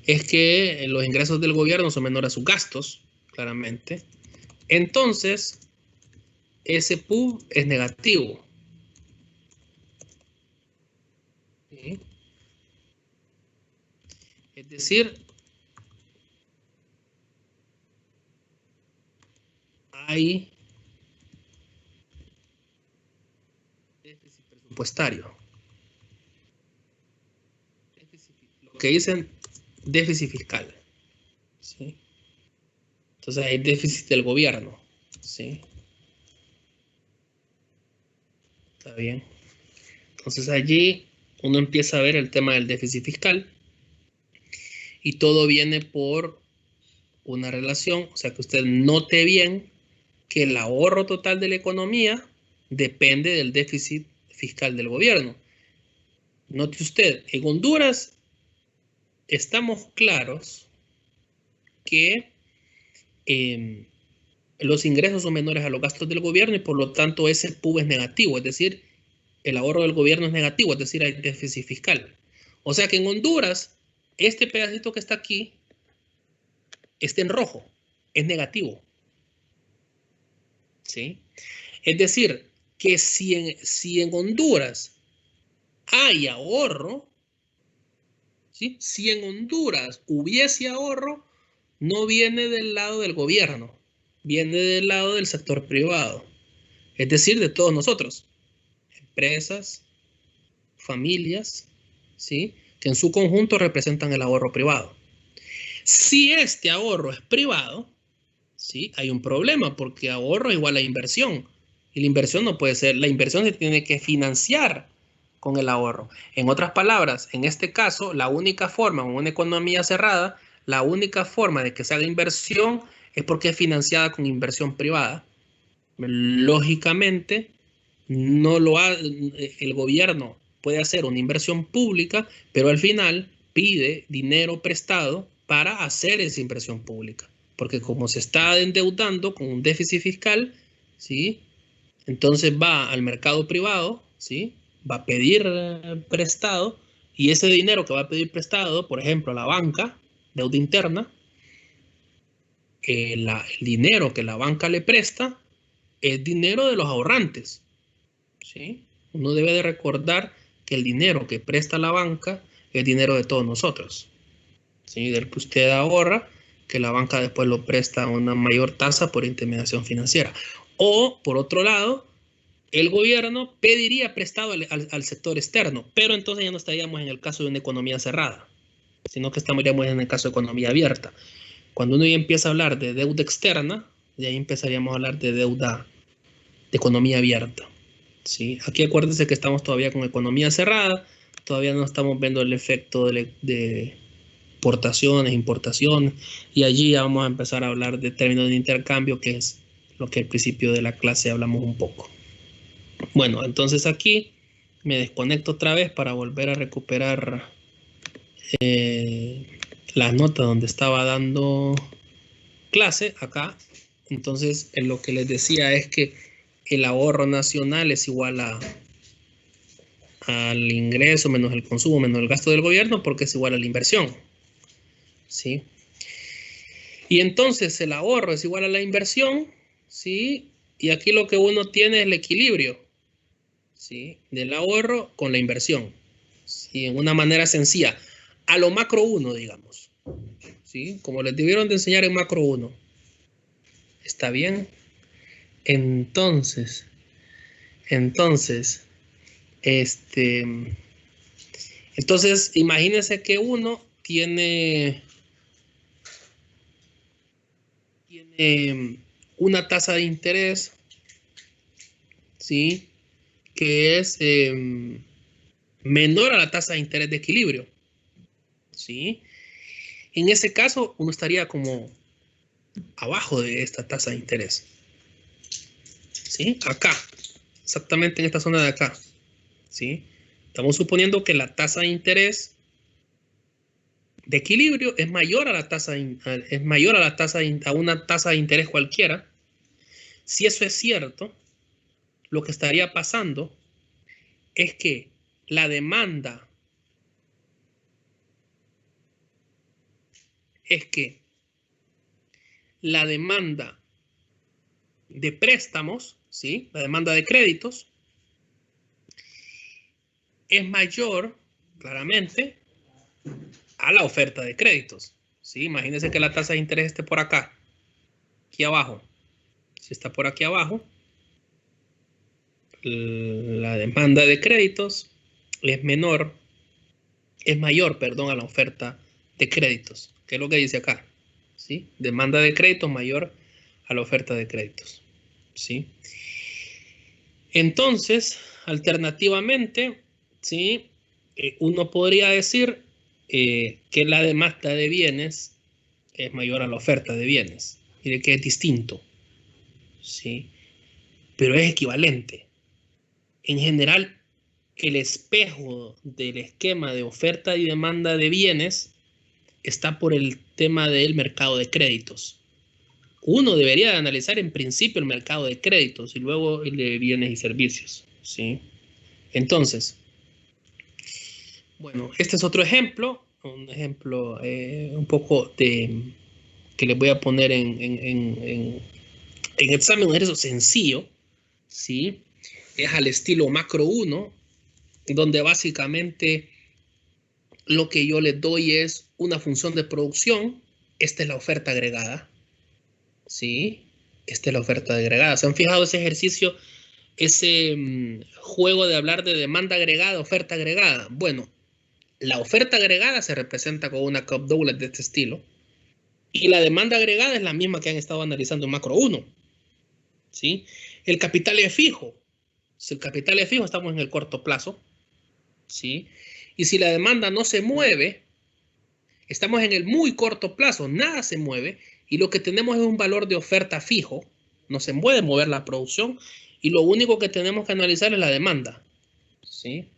es que los ingresos del gobierno son menores a sus gastos, claramente. Entonces, ese PUB es negativo. ¿Sí? Es decir, hay déficit presupuestario. Lo que dicen déficit fiscal. ¿Sí? Entonces hay déficit del gobierno. ¿Sí? Está bien. Entonces allí uno empieza a ver el tema del déficit fiscal y todo viene por una relación, o sea que usted note bien que el ahorro total de la economía depende del déficit fiscal del gobierno. Note usted, en Honduras estamos claros que los ingresos son menores a los gastos del gobierno y por lo tanto ese PUB es negativo, es decir, el ahorro del gobierno es negativo, es decir, hay déficit fiscal. O sea que en Honduras, este pedacito que está aquí está en rojo, es negativo. ¿Sí? Es decir, que si en Honduras hay ahorro, ¿sí? Si en Honduras hubiese ahorro, no viene del lado del gobierno, viene del lado del sector privado, es decir, de todos nosotros, empresas, familias, ¿sí? Que en su conjunto representan el ahorro privado. Si este ahorro es privado, ¿sí? Hay un problema porque ahorro es igual a inversión y la inversión no puede ser, la inversión se tiene que financiar con el ahorro. En otras palabras, en este caso, la única forma en una economía cerrada, la única forma de que se haga inversión es porque es financiada con inversión privada. Lógicamente, no lo ha, el gobierno puede hacer una inversión pública, pero al final pide dinero prestado para hacer esa inversión pública. Porque como se está endeudando con un déficit fiscal, ¿sí? Entonces va al mercado privado, ¿sí? Va a pedir prestado y ese dinero que va a pedir prestado, por ejemplo, a la banca, deuda interna, el dinero que la banca le presta es dinero de los ahorrantes. ¿Sí? Uno debe de recordar que el dinero que presta la banca es dinero de todos nosotros. ¿Sí? Del que usted ahorra, que la banca después lo presta a una mayor tasa por intermediación financiera. O, por otro lado, el gobierno pediría prestado al sector externo, pero entonces ya no estaríamos en el caso de una economía cerrada, sino que estaríamos en el caso de economía abierta. Cuando uno ya empieza a hablar de deuda externa, de ahí empezaríamos a hablar de deuda de economía abierta. ¿Sí? Aquí acuérdense que estamos todavía con economía cerrada, todavía no estamos viendo el efecto de exportaciones, importaciones, y allí ya vamos a empezar a hablar de términos de intercambio, que es lo que al principio de la clase hablamos un poco. Bueno, entonces aquí me desconecto otra vez para volver a recuperar las notas donde estaba dando clase acá. Entonces, lo que les decía es que el ahorro nacional es igual al ingreso menos el consumo menos el gasto del gobierno, porque es igual a la inversión. ¿Sí? Y entonces el ahorro es igual a la inversión, ¿sí? Y aquí lo que uno tiene es el equilibrio, ¿sí? Del ahorro con la inversión, ¿sí? En una manera sencilla, a lo macro 1, digamos, ¿sí? Como les debieron de enseñar en macro 1. ¿Está bien? Entonces, entonces imagínense que uno tiene una tasa de interés, ¿sí? Que es menor a la tasa de interés de equilibrio, ¿sí? En ese caso, uno estaría como abajo de esta tasa de interés, ¿sí? Acá, exactamente en esta zona de acá, ¿sí? Estamos suponiendo que la tasa de interés de equilibrio es mayor a la tasa a una tasa de interés cualquiera. Si eso es cierto, lo que estaría pasando es que la demanda de préstamos, ¿sí? La demanda de créditos es mayor, claramente, a la oferta de créditos, ¿sí? Imagínense que la tasa de interés esté por acá, aquí abajo. Si está por aquí abajo, la demanda de créditos es mayor, perdón, a la oferta de créditos. ¿Qué es lo que dice acá? ¿Sí? Demanda de créditos mayor a la oferta de créditos, ¿sí? Entonces, alternativamente, ¿sí? Uno podría decir que la demanda de bienes es mayor a la oferta de bienes. Mire que es distinto, ¿sí? Pero es equivalente. En general, el espejo del esquema de oferta y demanda de bienes está por el tema del mercado de créditos. Uno debería de analizar en principio el mercado de créditos y luego el de bienes y servicios, ¿sí? Entonces, bueno, este es otro ejemplo, un ejemplo un poco que les voy a poner en examen, un ejercicio sencillo, ¿sí? Es al estilo macro 1, donde básicamente lo que yo les doy es una función de producción. Esta es la oferta agregada, ¿sí? Esta es la oferta agregada. ¿Se han fijado ese ejercicio, ese juego de hablar de demanda agregada, oferta agregada? Bueno, la oferta agregada se representa con una cup doublet de este estilo y la demanda agregada es la misma que han estado analizando en macro 1, ¿sí? El capital es fijo. Si el capital es fijo, estamos en el corto plazo, ¿sí? Y si la demanda no se mueve, estamos en el muy corto plazo, nada se mueve y lo que tenemos es un valor de oferta fijo, no se puede mover la producción y lo único que tenemos que analizar es la demanda, ¿sí?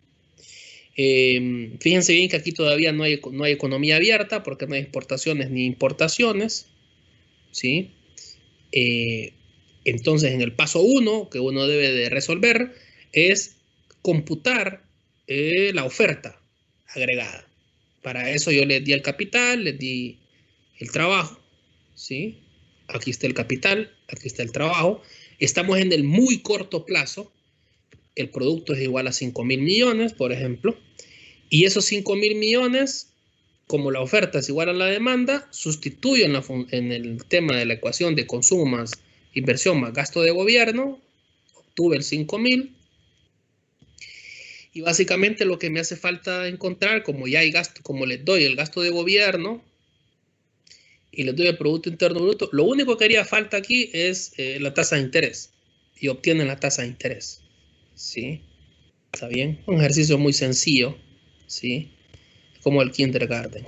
Fíjense bien que aquí todavía no hay economía abierta porque no hay exportaciones ni importaciones, ¿sí? Entonces, en el paso 1 que uno debe de resolver es computar la oferta agregada. Para eso yo les di el capital, les di el trabajo, ¿sí? Aquí está el capital, aquí está el trabajo. Estamos en el muy corto plazo. El producto es igual a 5.000 millones, por ejemplo. Y esos 5.000 millones, como la oferta es igual a la demanda, sustituyo en el tema de la ecuación de consumo más inversión más gasto de gobierno, obtuve el 5.000. Y básicamente lo que me hace falta encontrar, como ya hay gasto, como les doy el gasto de gobierno, y les doy el Producto Interno Bruto, lo único que haría falta aquí es la tasa de interés. Y obtienen la tasa de interés. ¿Sí? ¿Está bien? Un ejercicio muy sencillo. ¿Sí? Como el kindergarten.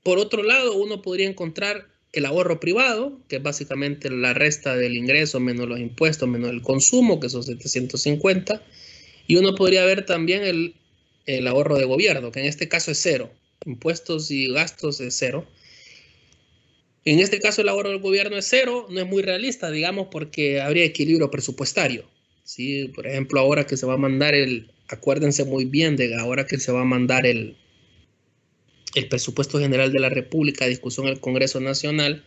Por otro lado, uno podría encontrar el ahorro privado, que es básicamente la resta del ingreso menos los impuestos, menos el consumo, que son 750. Y uno podría ver también el ahorro de gobierno, que en este caso es cero. Impuestos y gastos es cero. En este caso el ahorro del gobierno es cero, no es muy realista, digamos, porque habría equilibrio presupuestario. ¿Sí? Por ejemplo, ahora que se va a mandar acuérdense muy bien de ahora que se va a mandar el presupuesto general de la República a discusión en el Congreso Nacional,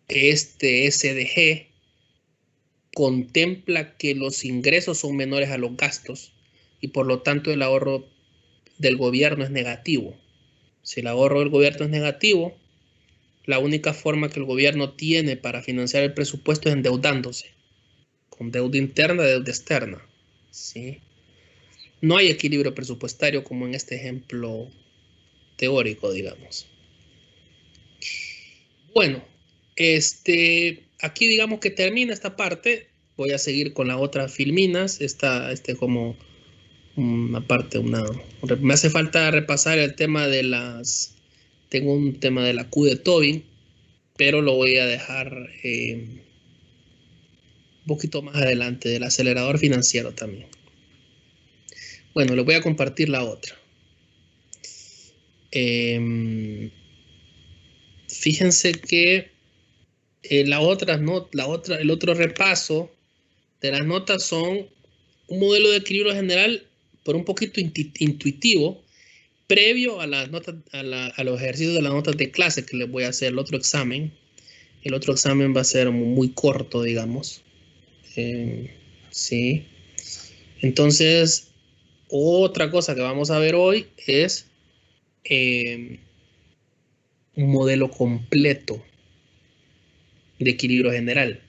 este SDG contempla que los ingresos son menores a los gastos y por lo tanto el ahorro del gobierno es negativo. Si el ahorro del gobierno es negativo, la única forma que el gobierno tiene para financiar el presupuesto es endeudándose, con deuda interna, deuda externa. ¿Sí? No hay equilibrio presupuestario como en este ejemplo teórico, digamos. Bueno, aquí digamos que termina esta parte. Voy a seguir con las otras filminas. Como una parte, me hace falta repasar el tema de tengo un tema de la Q de Tobin, pero lo voy a dejar un poquito más adelante, del acelerador financiero también. Bueno, les voy a compartir la otra. Fíjense que el otro repaso de las notas son un modelo de equilibrio general por un poquito intuitivo, previo a las notas, a los ejercicios de las notas de clase que les voy a hacer el otro examen. El otro examen va a ser muy corto, digamos. Sí. Entonces, otra cosa que vamos a ver hoy es un modelo completo de equilibrio general.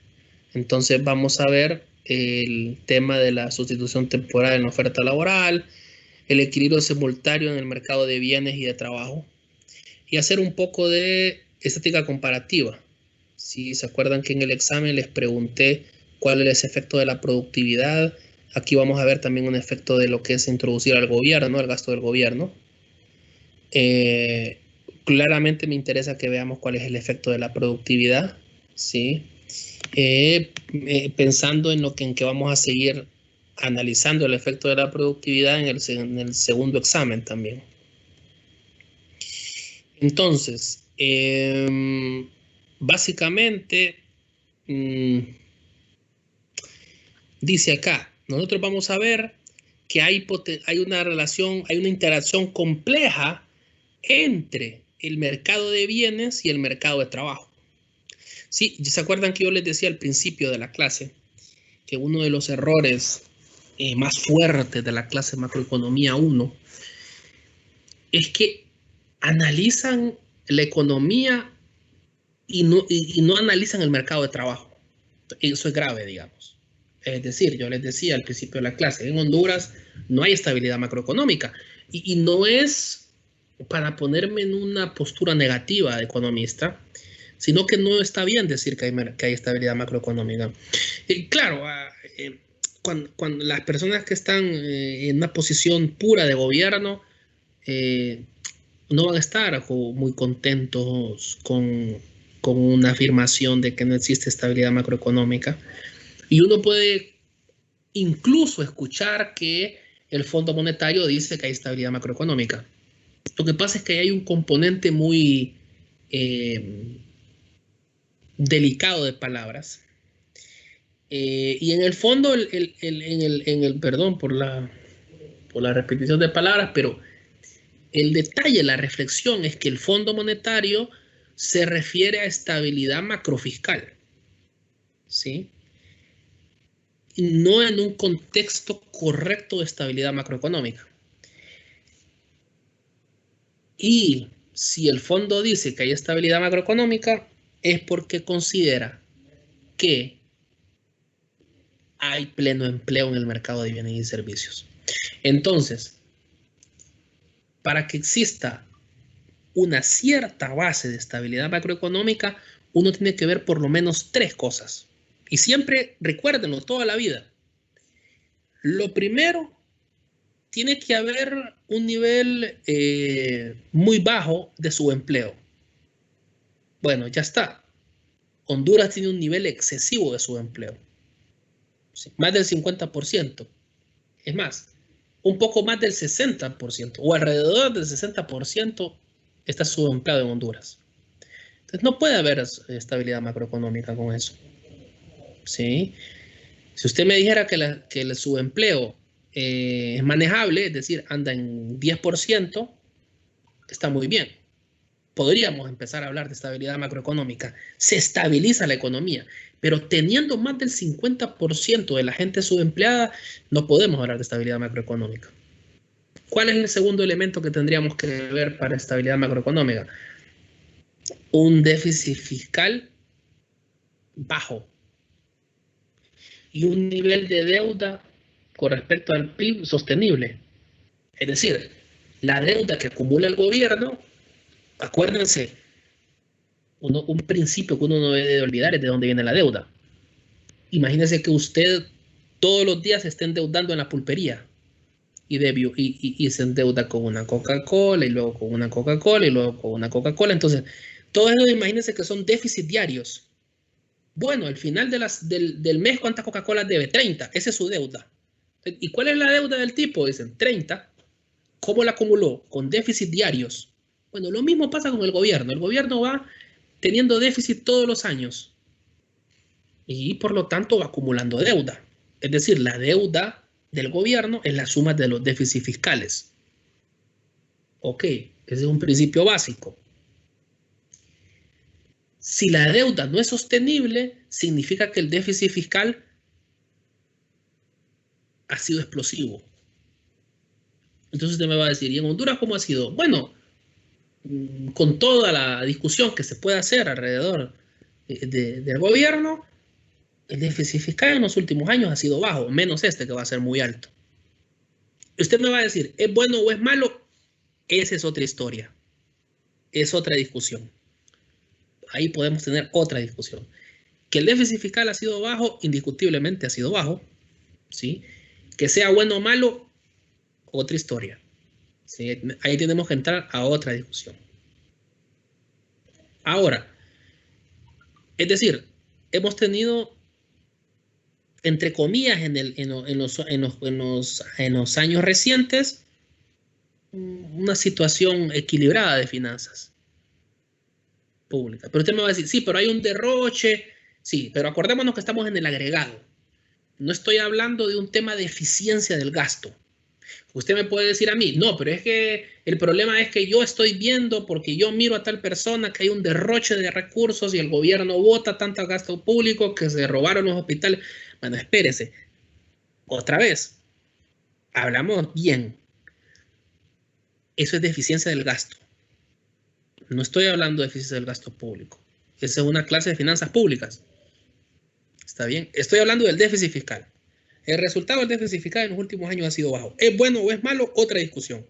Entonces vamos a ver el tema de la sustitución temporal en la oferta laboral, el equilibrio simultáneo en el mercado de bienes y de trabajo, y hacer un poco de estática comparativa. Si se acuerdan que en el examen les pregunté cuál es el efecto de la productividad, aquí vamos a ver también un efecto de lo que es introducir al gobierno, el gasto del gobierno. Claramente me interesa que veamos cuál es el efecto de la productividad, ¿sí? Pensando en que vamos a seguir analizando el efecto de la productividad en el segundo examen también. Entonces, básicamente, dice acá, nosotros vamos a ver que hay una relación, hay una interacción compleja entre el mercado de bienes y el mercado de trabajo. Sí, ¿se acuerdan que yo les decía al principio de la clase que uno de los errores más fuertes de la clase Macroeconomía 1 es que analizan la economía y no analizan el mercado de trabajo? Eso es grave, digamos. Es decir, yo les decía al principio de la clase, en Honduras no hay estabilidad macroeconómica y no es para ponerme en una postura negativa de economista, sino que no está bien decir que hay estabilidad macroeconómica. Claro, cuando las personas que están en una posición pura de gobierno no van a estar muy contentos con una afirmación de que no existe estabilidad macroeconómica. Y uno puede incluso escuchar que el Fondo Monetario dice que hay estabilidad macroeconómica. Lo que pasa es que hay un componente muy delicado de palabras. Y en el fondo, perdón por la repetición de palabras, pero el detalle, la reflexión es que el Fondo Monetario se refiere a estabilidad macrofiscal, ¿sí? No en un contexto correcto de estabilidad macroeconómica. Y si el fondo dice que hay estabilidad macroeconómica, es porque considera que hay pleno empleo en el mercado de bienes y servicios. Entonces, para que exista una cierta base de estabilidad macroeconómica, uno tiene que ver por lo menos 3 cosas. Y siempre recuérdenlo toda la vida. Lo primero, tiene que haber un nivel muy bajo de subempleo. Bueno, ya está. Honduras tiene un nivel excesivo de subempleo. Sí, más del 50%. Es más, un poco más del 60% o alrededor del 60% está subempleado en Honduras. Entonces no puede haber estabilidad macroeconómica con eso. ¿Sí? Si usted me dijera que el subempleo es manejable, es decir, anda en 10%, está muy bien. Podríamos empezar a hablar de estabilidad macroeconómica. Se estabiliza la economía, pero teniendo más del 50% de la gente subempleada, no podemos hablar de estabilidad macroeconómica. ¿Cuál es el segundo elemento que tendríamos que ver para estabilidad macroeconómica? Un déficit fiscal bajo y un nivel de deuda con respecto al PIB sostenible. Es decir, la deuda que acumula el gobierno, acuérdense, un principio que uno no debe olvidar es de dónde viene la deuda. Imagínese que usted todos los días se esté endeudando en la pulpería y se endeuda con una Coca-Cola y luego con una Coca-Cola y luego con una Coca-Cola. Entonces, todo eso imagínense que son déficits diarios. Bueno, al final del mes, ¿cuántas Coca-Cola debe? 30. Esa es su deuda. ¿Y cuál es la deuda del tipo? Dicen 30. ¿Cómo la acumuló? Con déficits diarios. Bueno, lo mismo pasa con el gobierno. El gobierno va teniendo déficit todos los años y por lo tanto va acumulando deuda. Es decir, la deuda del gobierno es la suma de los déficits fiscales. Ok, ese es un principio básico. Si la deuda no es sostenible, significa que el déficit fiscal ha sido explosivo. Entonces usted me va a decir, ¿y en Honduras cómo ha sido? Bueno, con toda la discusión que se puede hacer alrededor del gobierno, el déficit fiscal en los últimos años ha sido bajo, menos este que va a ser muy alto. Usted me va a decir, ¿es bueno o es malo? Esa es otra historia. Es otra discusión. Ahí podemos tener otra discusión. Que el déficit fiscal ha sido bajo, indiscutiblemente ha sido bajo. ¿Sí? Que sea bueno o malo, otra historia. ¿Sí? Ahí tenemos que entrar a otra discusión. Ahora, es decir, hemos tenido, entre comillas, en los años recientes, una situación equilibrada de finanzas públicas. Pero usted me va a decir, sí, pero hay un derroche. Sí, pero acordémonos que estamos en el agregado. No estoy hablando de un tema de eficiencia del gasto. Usted me puede decir a mí, no, pero es que el problema es que yo estoy viendo porque yo miro a tal persona que hay un derroche de recursos y el gobierno bota tanto gasto público que se robaron los hospitales. Bueno, espérese. Otra vez, hablamos bien. Eso es de eficiencia del gasto. No estoy hablando de eficiencia del gasto público. Esa es una clase de finanzas públicas. ¿Está bien? Estoy hablando del déficit fiscal. El resultado del déficit fiscal en los últimos años ha sido bajo. ¿Es bueno o es malo? Otra discusión.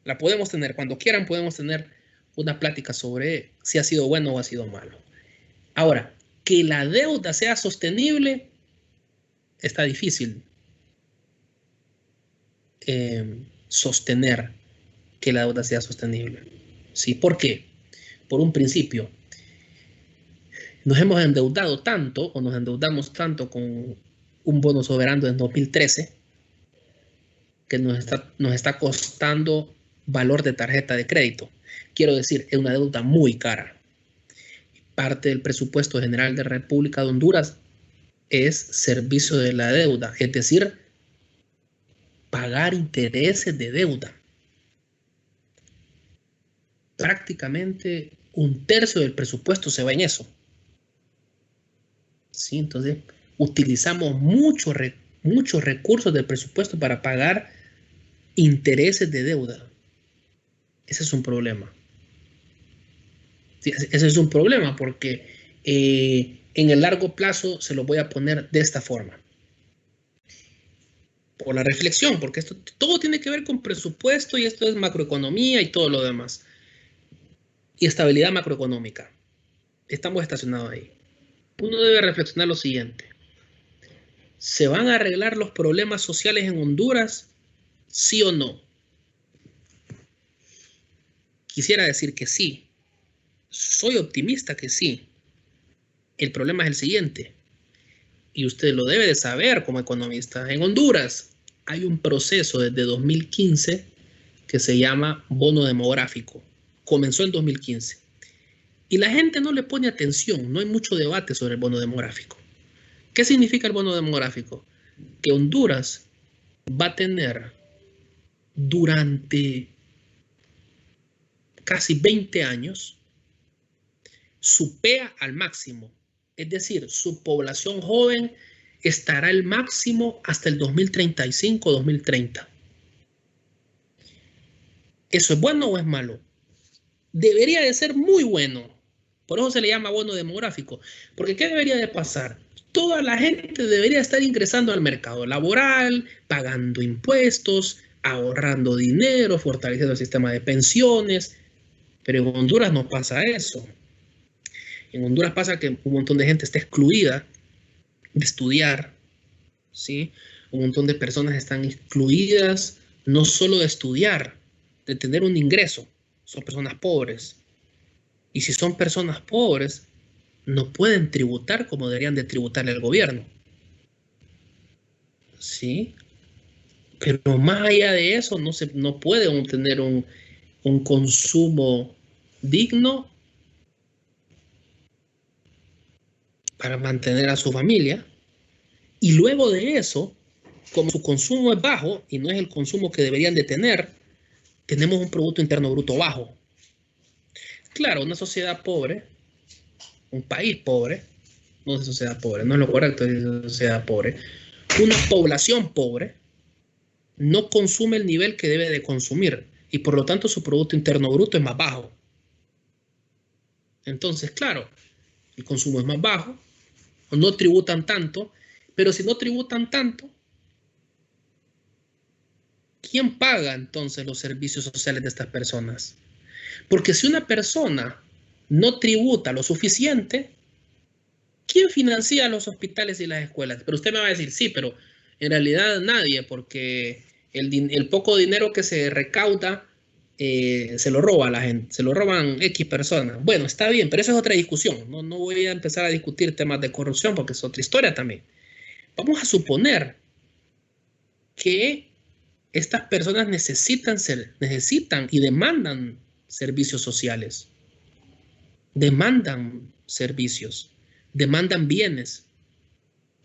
La podemos tener. Cuando quieran podemos tener una plática sobre si ha sido bueno o ha sido malo. Ahora, que la deuda sea sostenible está difícil sostener que la deuda sea sostenible. ¿Sí? ¿Por qué? Por un principio. Nos hemos endeudado tanto o nos endeudamos tanto con un bono soberano en 2013 que nos está costando valor de tarjeta de crédito. Quiero decir, es una deuda muy cara. Parte del presupuesto general de República de Honduras es servicio de la deuda, es decir, pagar intereses de deuda. Prácticamente un tercio del presupuesto se va en eso. ¿Sí? Entonces, utilizamos muchos recursos del presupuesto para pagar intereses de deuda. Ese es un problema. Sí, ese es un problema porque en el largo plazo se lo voy a poner de esta forma. por la reflexión, porque esto todo tiene que ver con presupuesto y esto es macroeconomía y todo lo demás. Y estabilidad macroeconómica. Estamos estacionados ahí. Uno debe reflexionar lo siguiente. ¿Se van a arreglar los problemas sociales en Honduras? ¿Sí o no? Quisiera decir que sí. Soy optimista que sí. El problema es el siguiente, y usted lo debe de saber como economista. En Honduras hay un proceso desde 2015 que se llama bono demográfico. Comenzó en 2015. Y la gente no le pone atención, no hay mucho debate sobre el bono demográfico. ¿Qué significa el bono demográfico? Que Honduras va a tener durante casi 20 años su PEA al máximo. Es decir, su población joven estará al máximo hasta el 2035-2030. ¿Eso es bueno o es malo? Debería de ser muy bueno. Por eso se le llama bono demográfico. Porque ¿qué debería de pasar? Toda la gente debería estar ingresando al mercado laboral, pagando impuestos, ahorrando dinero, fortaleciendo el sistema de pensiones. Pero en Honduras no pasa eso. En Honduras pasa que un montón de gente está excluida de estudiar, ¿sí? Un montón de personas están excluidas no solo de estudiar, de tener un ingreso. Son personas pobres. Y si son personas pobres, no pueden tributar como deberían de tributarle al gobierno. ¿Sí? Pero más allá de eso, no puede tener un consumo digno para mantener a su familia. Y luego de eso, como su consumo es bajo y no es el consumo que deberían de tener, tenemos un Producto Interno Bruto bajo. Claro, una sociedad pobre, un país pobre, no es sociedad pobre, no es lo correcto, es sociedad pobre, una población pobre no consume el nivel que debe de consumir y por lo tanto su Producto Interno Bruto es más bajo. Entonces, claro, el consumo es más bajo, no tributan tanto, pero si no tributan tanto, ¿quién paga entonces los servicios sociales de estas personas? Porque si una persona no tributa lo suficiente, ¿quién financia los hospitales y las escuelas? Pero usted me va a decir, sí, pero en realidad nadie, porque el poco dinero que se recauda se lo roba a la gente, se lo roban X personas. Bueno, está bien, pero eso es otra discusión. No voy a empezar a discutir temas de corrupción porque es otra historia también. Vamos a suponer que estas personas necesitan y demandan servicios sociales, demandan servicios, demandan bienes.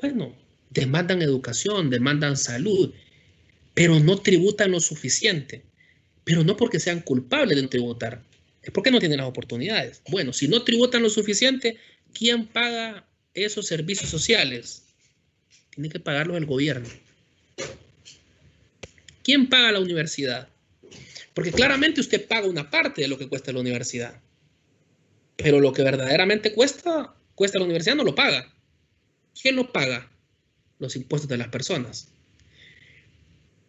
Bueno, demandan educación, demandan salud, pero no tributan lo suficiente. Pero no porque sean culpables de tributar, es porque no tienen las oportunidades. Bueno, si no tributan lo suficiente, ¿quién paga esos servicios sociales? Tiene que pagarlos el gobierno. ¿Quién paga la universidad? Porque claramente usted paga una parte de lo que cuesta la universidad. Pero lo que verdaderamente cuesta la universidad no lo paga. ¿Quién lo paga? Los impuestos de las personas.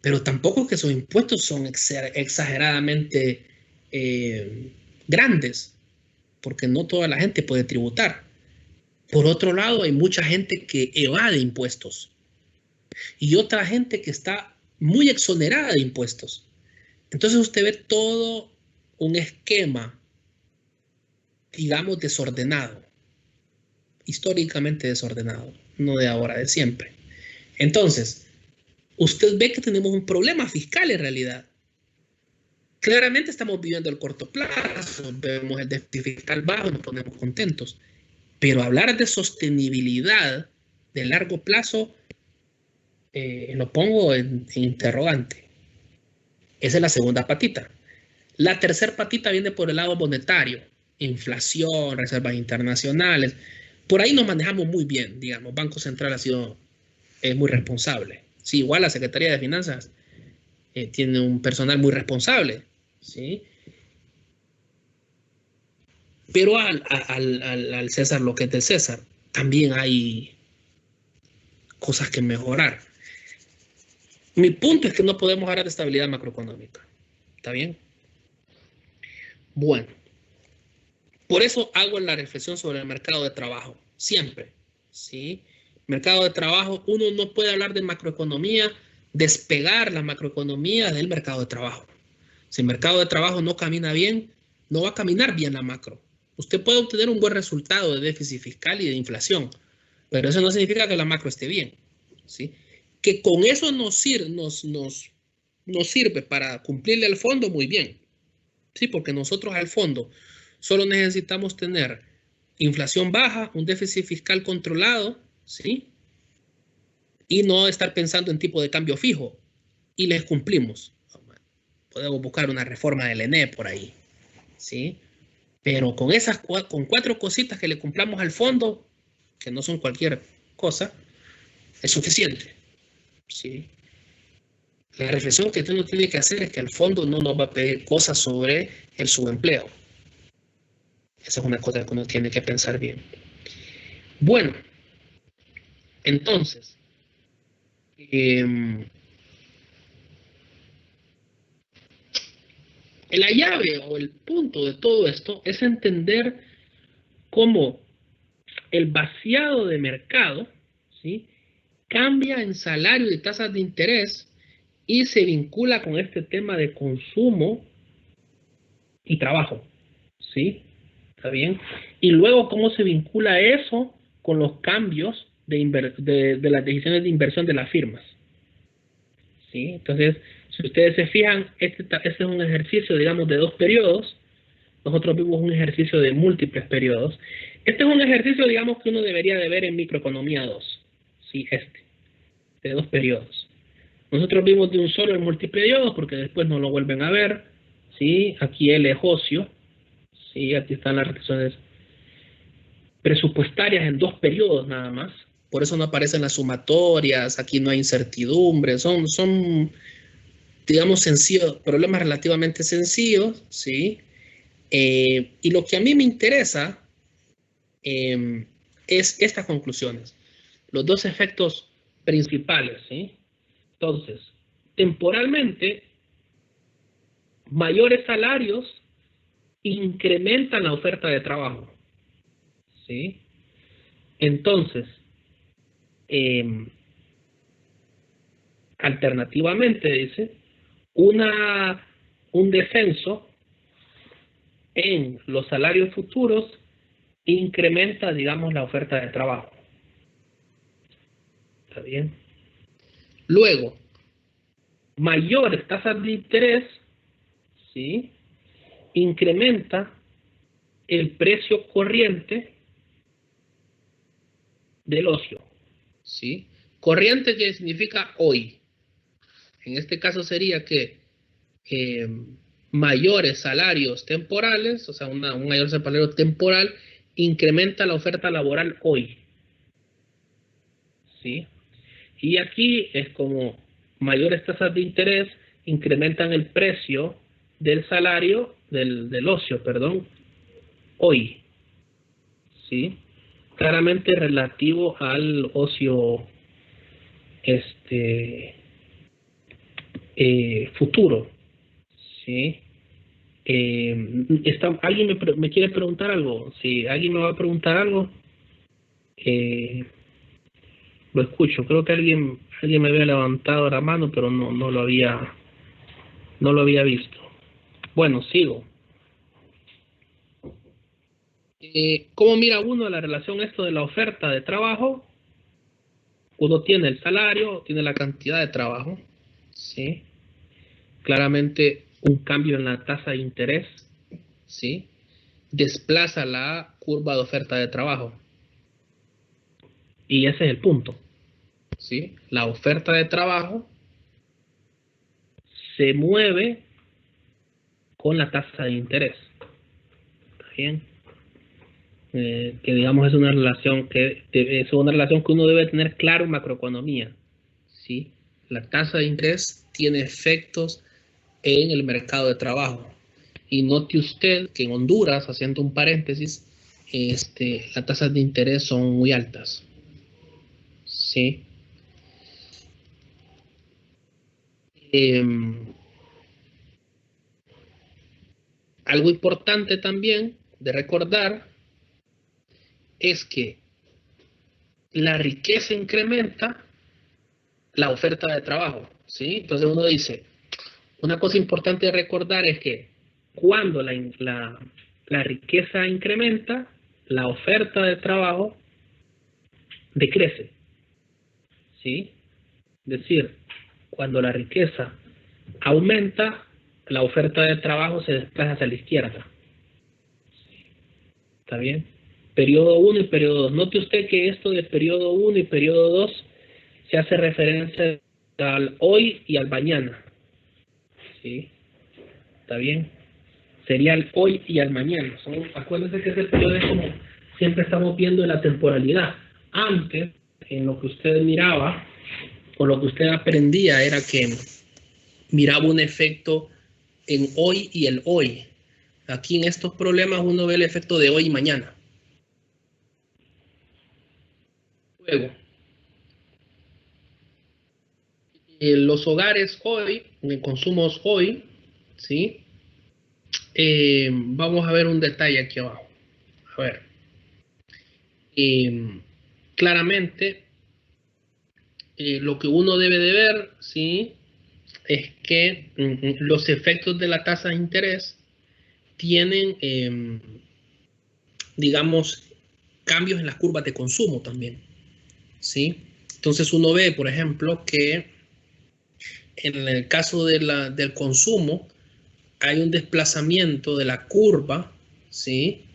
Pero tampoco es que esos impuestos son exageradamente grandes, porque no toda la gente puede tributar. Por otro lado, hay mucha gente que evade impuestos y otra gente que está muy exonerada de impuestos. Entonces usted ve todo un esquema, digamos, desordenado, históricamente desordenado, no de ahora, de siempre. Entonces, usted ve que tenemos un problema fiscal en realidad. Claramente estamos viviendo el corto plazo, vemos el déficit fiscal bajo y nos ponemos contentos. Pero hablar de sostenibilidad de largo plazo lo pongo en interrogante. Esa es la segunda patita. La tercera patita viene por el lado monetario. Inflación, reservas internacionales. Por ahí nos manejamos muy bien, digamos. Banco Central ha sido muy responsable. Sí, igual la Secretaría de Finanzas tiene un personal muy responsable, ¿sí? Pero al César lo que es del César, también hay cosas que mejorar. Mi punto es que no podemos hablar de estabilidad macroeconómica. ¿Está bien? Bueno, por eso hago la reflexión sobre el mercado de trabajo. Siempre. ¿Sí? Mercado de trabajo, uno no puede hablar de macroeconomía, despegar la macroeconomía del mercado de trabajo. Si el mercado de trabajo no camina bien, no va a caminar bien la macro. Usted puede obtener un buen resultado de déficit fiscal y de inflación, pero eso no significa que la macro esté bien. ¿Sí? Que con eso nos sirve para cumplirle al fondo muy bien. Sí, porque nosotros al fondo solo necesitamos tener inflación baja, un déficit fiscal controlado, ¿sí? Y no estar pensando en tipo de cambio fijo. Y les cumplimos. Podemos buscar una reforma del ENE por ahí, ¿sí? Pero con esas con 4 cositas que le cumplamos al fondo, que no son cualquier cosa, es suficiente, ¿sí? La reflexión que uno tiene que hacer es que el fondo no nos va a pedir cosas sobre el subempleo. Esa es una cosa que uno tiene que pensar bien. Bueno, entonces, la llave o el punto de todo esto es entender cómo el vaciado de mercado, ¿sí?, cambia en salario y tasas de interés y se vincula con este tema de consumo y trabajo, ¿sí? ¿Está bien? Y luego cómo se vincula eso con los cambios de las decisiones de inversión de las firmas, ¿sí? Entonces, si ustedes se fijan, este es un ejercicio, digamos, de 2 periodos. Nosotros vimos un ejercicio de múltiples periodos. Este es un ejercicio, digamos, que uno debería de ver en microeconomía 2, ¿sí? De 2 periodos. Nosotros vimos de un solo en multiperiodos porque después no lo vuelven a ver, ¿sí? Aquí el ejocio, ¿sí? Aquí están las restricciones presupuestarias en 2 periodos nada más. Por eso no aparecen las sumatorias, aquí no hay incertidumbre, son digamos, sencillos, problemas relativamente sencillos, ¿sí? Y lo que a mí me interesa es estas conclusiones, los 2 efectos principales, ¿sí? Entonces, temporalmente, mayores salarios incrementan la oferta de trabajo, ¿sí? Entonces, eh, alternativamente, dice, un descenso en los salarios futuros incrementa, digamos, la oferta de trabajo. ¿Está bien? Luego, mayores tasas de interés, ¿sí?, incrementa el precio corriente del ocio, ¿sí? Corriente que significa hoy. En este caso sería que eh, mayores salarios temporales, o sea, un mayor salario temporal, incrementa la oferta laboral hoy, ¿sí? Y aquí es como mayores tasas de interés incrementan el precio del salario, del ocio, perdón, hoy, ¿sí? Claramente relativo al ocio futuro, ¿sí? ¿Alguien me quiere preguntar algo? Si alguien me va a preguntar algo, eh, lo escucho. Creo que alguien me había levantado la mano, pero no lo había visto. Bueno, sigo. ¿Cómo mira uno la relación esto de la oferta de trabajo? Uno tiene el salario, tiene la cantidad de trabajo, ¿sí? Claramente un cambio en la tasa de interés, ¿sí?, desplaza la curva de oferta de trabajo. Y ese es el punto, ¿sí? La oferta de trabajo se mueve con la tasa de interés. ¿Está bien? Que digamos es una relación que uno debe tener claro en macroeconomía, ¿sí? La tasa de interés tiene efectos en el mercado de trabajo. Y note usted que en Honduras, haciendo un paréntesis, las tasas de interés son muy altas, ¿sí? Algo importante también de recordar es que la riqueza incrementa la oferta de trabajo, ¿sí? Entonces uno dice, una cosa importante de recordar es que cuando la riqueza incrementa, la oferta de trabajo decrece, ¿sí? Es decir, cuando la riqueza aumenta, la oferta de trabajo se desplaza hacia la izquierda. ¿Está bien? Periodo 1 y periodo 2. Note usted que esto de periodo 1 y periodo 2 se hace referencia al hoy y al mañana. ¿Sí? ¿Está bien? Sería el hoy y al mañana. Acuérdense que ese periodo es como siempre estamos viendo la temporalidad. Antes, en lo que usted miraba o lo que usted aprendía era que miraba un efecto en hoy y el hoy. Aquí en estos problemas uno ve el efecto de hoy y mañana. Luego, los hogares hoy, en consumos hoy, ¿sí? Vamos a ver un detalle aquí abajo. A ver. Claramente, lo que uno debe de ver, ¿sí? Es que los efectos de la tasa de interés tienen, digamos, cambios en las curvas de consumo también, ¿sí? Entonces uno ve, por ejemplo, que en el caso del consumo hay un desplazamiento de la curva, ¿sí?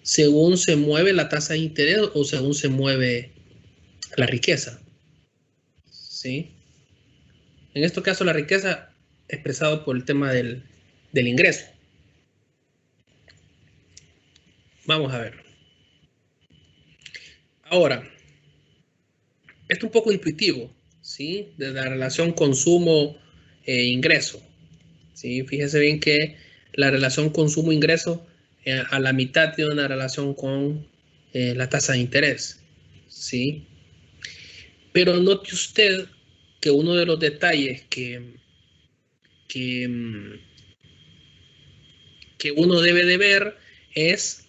Según se mueve la tasa de interés o según se mueve la riqueza, ¿sí? En este caso la riqueza expresado por el tema del ingreso. Vamos a ver. Ahora, esto es un poco intuitivo, ¿sí? De la relación consumo-ingreso. ¿Sí? Fíjese bien que la relación consumo-ingreso a la mitad tiene una relación con la tasa de interés, ¿sí? Pero note usted que uno de los detalles que, que uno debe de ver es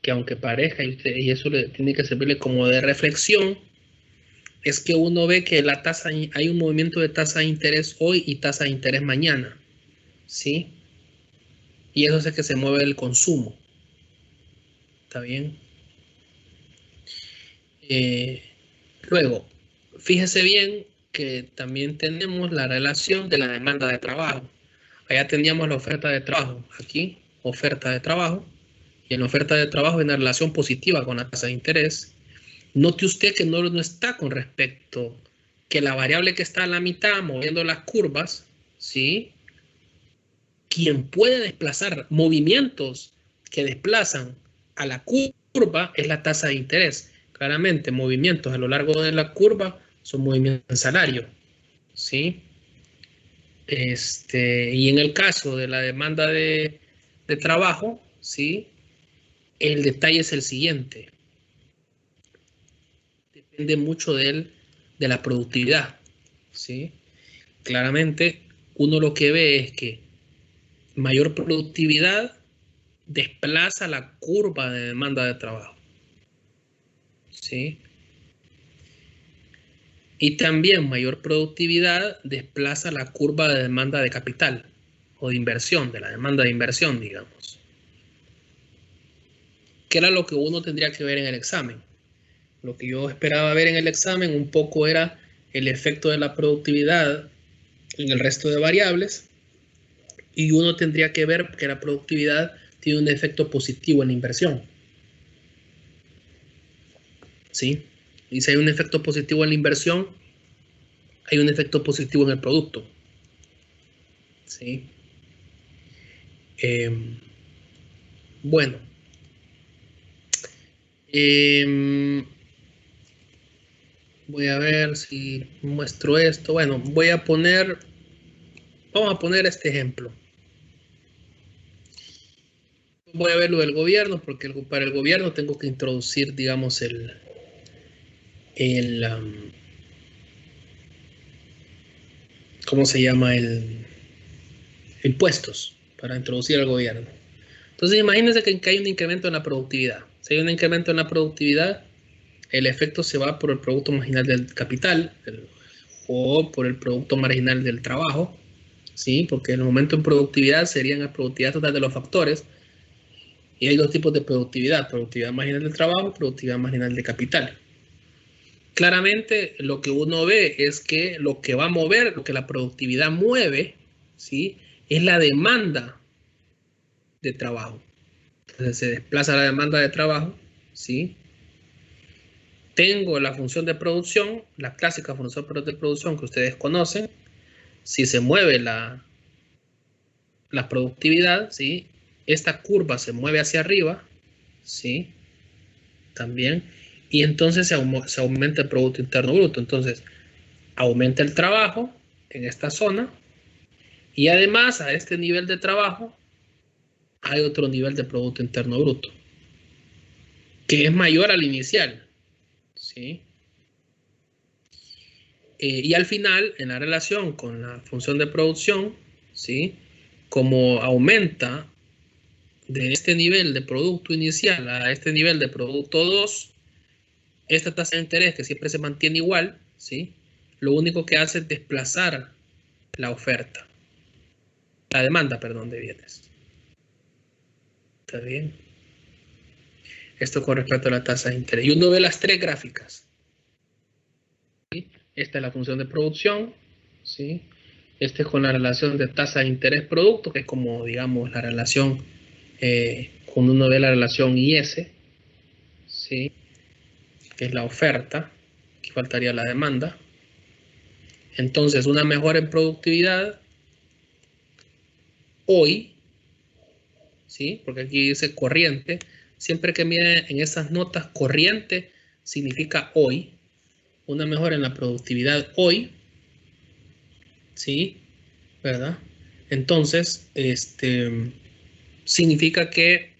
que aunque parezca, y eso le tiene que servirle como de reflexión, es que uno ve que la tasa, hay un movimiento de tasa de interés hoy y tasa de interés mañana, ¿sí? Y eso hace que se mueve el consumo, ¿está bien? Eh, Luego, fíjese bien que también tenemos la relación de la demanda de trabajo. Allá teníamos la oferta de trabajo, aquí oferta de trabajo, y en la oferta de trabajo hay una relación positiva con la tasa de interés. Note usted que no está con respecto que la variable que está a la mitad moviendo las curvas, ¿sí? Quien puede desplazar movimientos que desplazan a la curva es la tasa de interés. Claramente, movimientos a lo largo de la curva son movimientos en salario, ¿sí? Y en el caso de la demanda de trabajo, ¿sí? El detalle es el siguiente. Depende mucho de la productividad, ¿sí? Claramente, uno lo que ve es que mayor productividad desplaza la curva de demanda de trabajo, ¿sí? Y también mayor productividad desplaza la curva de demanda de capital o de inversión, de la demanda de inversión, digamos. Que era lo que uno tendría que ver en el examen. Lo que yo esperaba ver en el examen un poco era el efecto de la productividad en el resto de variables y uno tendría que ver que la productividad tiene un efecto positivo en la inversión, ¿sí? Y si hay un efecto positivo en la inversión, hay un efecto positivo en el producto, ¿sí? Bueno, voy a ver si muestro esto. Bueno, vamos a poner este ejemplo. Voy a ver lo del gobierno, porque para el gobierno tengo que introducir, digamos, el ¿cómo se llama? Impuestos para introducir al gobierno. Entonces imagínense que hay un incremento en la productividad. Si hay un incremento en la productividad, el efecto se va por el producto marginal del capital o por el producto marginal del trabajo, ¿sí? Porque el aumento en productividad sería la productividad total de los factores. Y hay dos tipos de productividad: productividad marginal del trabajo, productividad marginal de capital. Claramente lo que uno ve es que lo que va a mover, lo que la productividad mueve, ¿sí? Es la demanda de trabajo. Entonces se desplaza la demanda de trabajo, ¿sí? Tengo la función de producción, la clásica función de producción que ustedes conocen. Si se mueve la productividad, ¿sí? Esta curva se mueve hacia arriba, ¿sí? También. Y entonces se aumenta el Producto Interno Bruto. Entonces, aumenta el trabajo en esta zona y además a este nivel de trabajo hay otro nivel de Producto Interno Bruto que es mayor al inicial, ¿sí? Y al final, en la relación con la función de producción, ¿sí? Como aumenta de este nivel de producto inicial a este nivel de producto 2, esta tasa de interés que siempre se mantiene igual, ¿sí? Lo único que hace es desplazar la oferta, la demanda, perdón, de bienes. ¿Está bien? Esto con respecto a la tasa de interés. Y uno ve las tres gráficas, ¿sí? Esta es la función de producción, ¿sí? Este es con la relación de tasa de interés producto, que es como, digamos, la relación, cuando uno ve la relación IS, ¿sí? Que es la oferta, aquí faltaría la demanda. Entonces, una mejora en productividad hoy, ¿sí? Porque aquí dice corriente. Siempre que miren en esas notas, corriente significa hoy. Una mejora en la productividad hoy, ¿sí? ¿Verdad? Entonces, significa que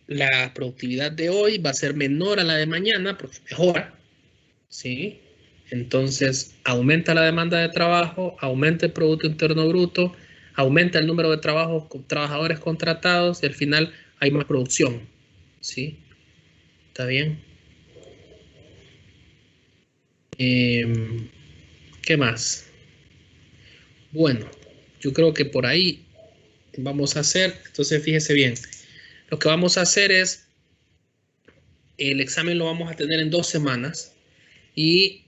la productividad de hoy va a ser menor a la de mañana porque mejora, ¿sí? Entonces, aumenta la demanda de trabajo, aumenta el Producto Interno Bruto, aumenta el número de trabajadores contratados y al final hay más producción, ¿sí? ¿Está bien? ¿Qué más? Bueno, yo creo que por ahí vamos a hacer. Entonces, fíjese bien. Lo que vamos a hacer es, el examen lo vamos a tener en 2 semanas y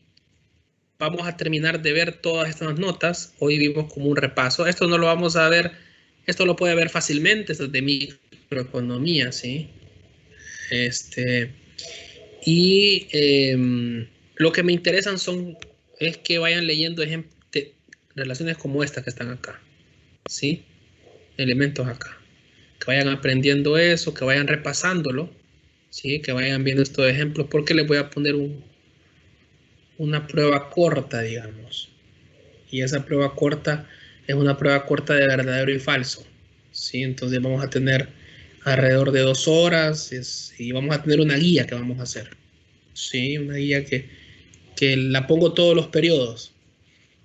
vamos a terminar de ver todas estas notas. Hoy vimos como un repaso. Esto no lo vamos a ver, esto lo puede ver fácilmente, esto es de microeconomía, ¿sí? Y lo que me interesan es que vayan leyendo relaciones como estas que están acá, ¿sí? Elementos acá. Que vayan aprendiendo eso, que vayan repasándolo, ¿sí? Que vayan viendo estos ejemplos, porque les voy a poner una prueba corta, digamos. Y esa prueba corta es una prueba corta de verdadero y falso, ¿sí? Entonces vamos a tener alrededor de 2 horas y vamos a tener una guía que vamos a hacer, ¿sí? Una guía que la pongo todos los periodos,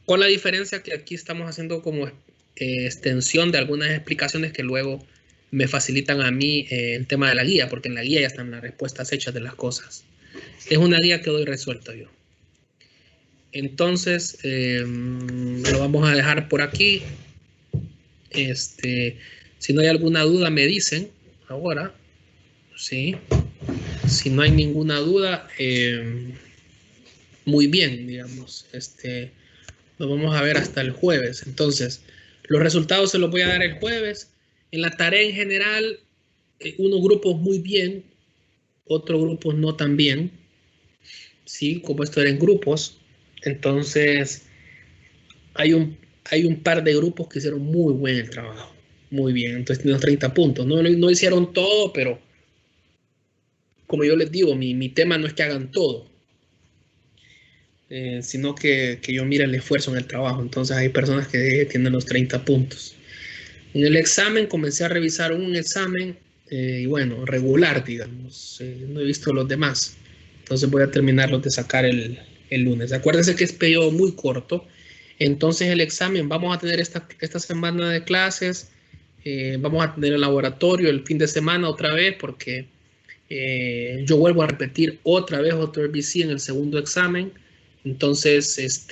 con la diferencia que aquí estamos haciendo como extensión de algunas explicaciones que luego me facilitan a mí el tema de la guía, porque en la guía ya están las respuestas hechas de las cosas. Es una guía que doy resuelta yo. Entonces, lo vamos a dejar por aquí. Si no hay alguna duda, me dicen ahora, ¿sí? Si no hay ninguna duda, muy bien, digamos. Lo vamos a ver hasta el jueves. Entonces, los resultados se los voy a dar el jueves. En la tarea en general, unos grupos muy bien, otros grupos no tan bien, ¿sí? Como esto era en grupos. Entonces, hay un par de grupos que hicieron muy buen el trabajo. Muy bien, entonces tienen 30 puntos. No hicieron todo, pero como yo les digo, mi tema no es que hagan todo, sino que yo mire el esfuerzo en el trabajo. Entonces hay personas que tienen los 30 puntos. En el examen comencé a revisar un examen, y bueno, regular, digamos. No he visto los demás. Entonces voy a terminarlos de sacar el lunes. Acuérdense que es periodo muy corto. Entonces el examen, vamos a tener esta semana de clases, vamos a tener el laboratorio el fin de semana otra vez, porque yo vuelvo a repetir otra vez otro RBC en el segundo examen. Entonces,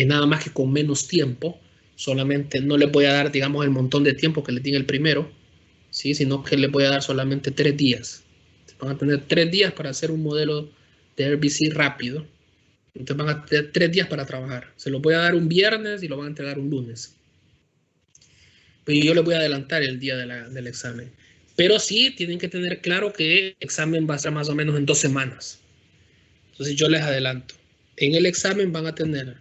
nada más que con menos tiempo, solamente no les voy a dar, digamos, el montón de tiempo que les di en el primero, ¿sí? Sino que les voy a dar solamente 3 días. Van a tener 3 días para hacer un modelo de RBC rápido. Entonces van a tener 3 días para trabajar. Se los voy a dar un viernes y lo van a entregar un lunes. Pero yo les voy a adelantar el día del examen. Pero sí tienen que tener claro que el examen va a ser más o menos en 2 semanas. Entonces yo les adelanto. En el examen van a tener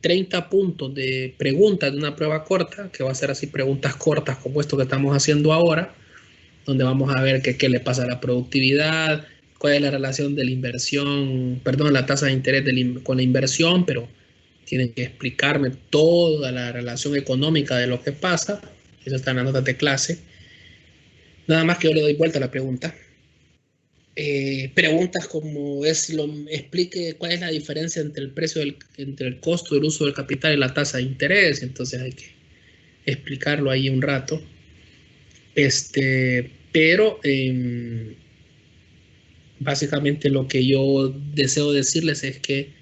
30 puntos de preguntas de una prueba corta, que va a ser así preguntas cortas como esto que estamos haciendo ahora, donde vamos a ver qué le pasa a la productividad, cuál es la relación de la inversión, perdón, la tasa de interés con la inversión, pero tienen que explicarme toda la relación económica de lo que pasa. Eso está en las notas de clase. Nada más que yo le doy vuelta a la pregunta. Preguntas como explique cuál es la diferencia entre el precio entre el costo del uso del capital y la tasa de interés. Entonces hay que explicarlo ahí un rato. Pero básicamente lo que yo deseo decirles es que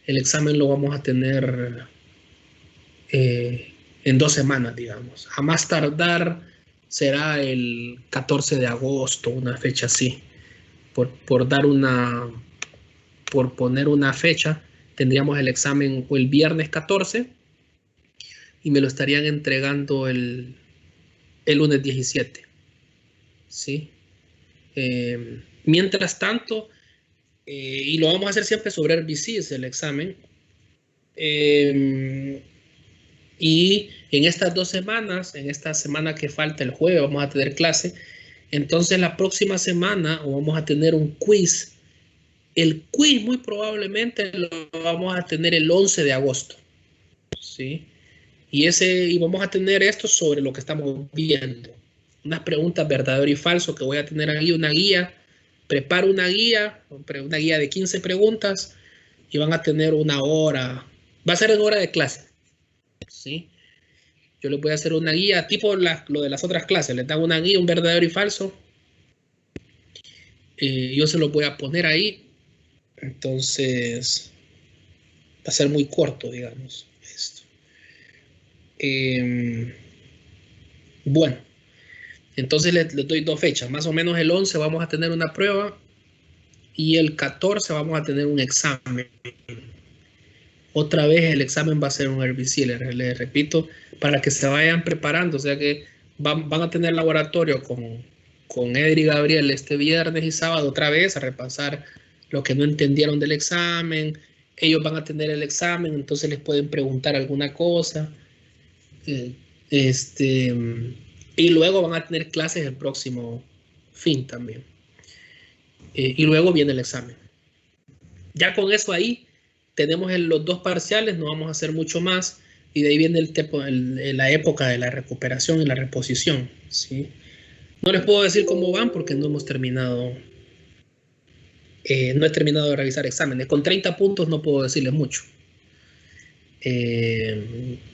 el examen lo vamos a tener en 2 semanas, digamos. A más tardar será el 14 de agosto, una fecha así. Por poner una fecha, tendríamos el examen el viernes 14 y me lo estarían entregando el lunes 17. ¿Sí? Mientras tanto, y lo vamos a hacer siempre sobre RBCs, el examen, y en estas 2 semanas, en esta semana que falta el jueves, vamos a tener clase. Entonces la próxima semana vamos a tener un quiz. El quiz muy probablemente lo vamos a tener el 11 de agosto. ¿Sí? Y vamos a tener esto sobre lo que estamos viendo. Unas preguntas verdadero y falso, que voy a tener ahí una guía. Preparo una guía de 15 preguntas y van a tener una hora. Va a ser en hora de clase. ¿Sí? Yo les voy a hacer una guía tipo lo de las otras clases. Les dan una guía, un verdadero y falso. Yo se lo voy a poner ahí. Entonces, va a ser muy corto, digamos, esto. Bueno, entonces les doy 2 fechas. Más o menos el 11 vamos a tener una prueba y el 14 vamos a tener un examen. Otra vez el examen va a ser un RBC, les repito, para que se vayan preparando. O sea que van a tener laboratorio con Edri y Gabriel este viernes y sábado otra vez a repasar lo que no entendieron del examen. Ellos van a tener el examen, entonces les pueden preguntar alguna cosa. Y luego van a tener clases el próximo fin también. Y luego viene el examen. Ya con eso ahí tenemos los 2 parciales, no vamos a hacer mucho más. Y de ahí viene la época de la recuperación y la reposición. ¿Sí? No les puedo decir cómo van porque no hemos terminado. No he terminado de revisar exámenes. Con 30 puntos no puedo decirles mucho.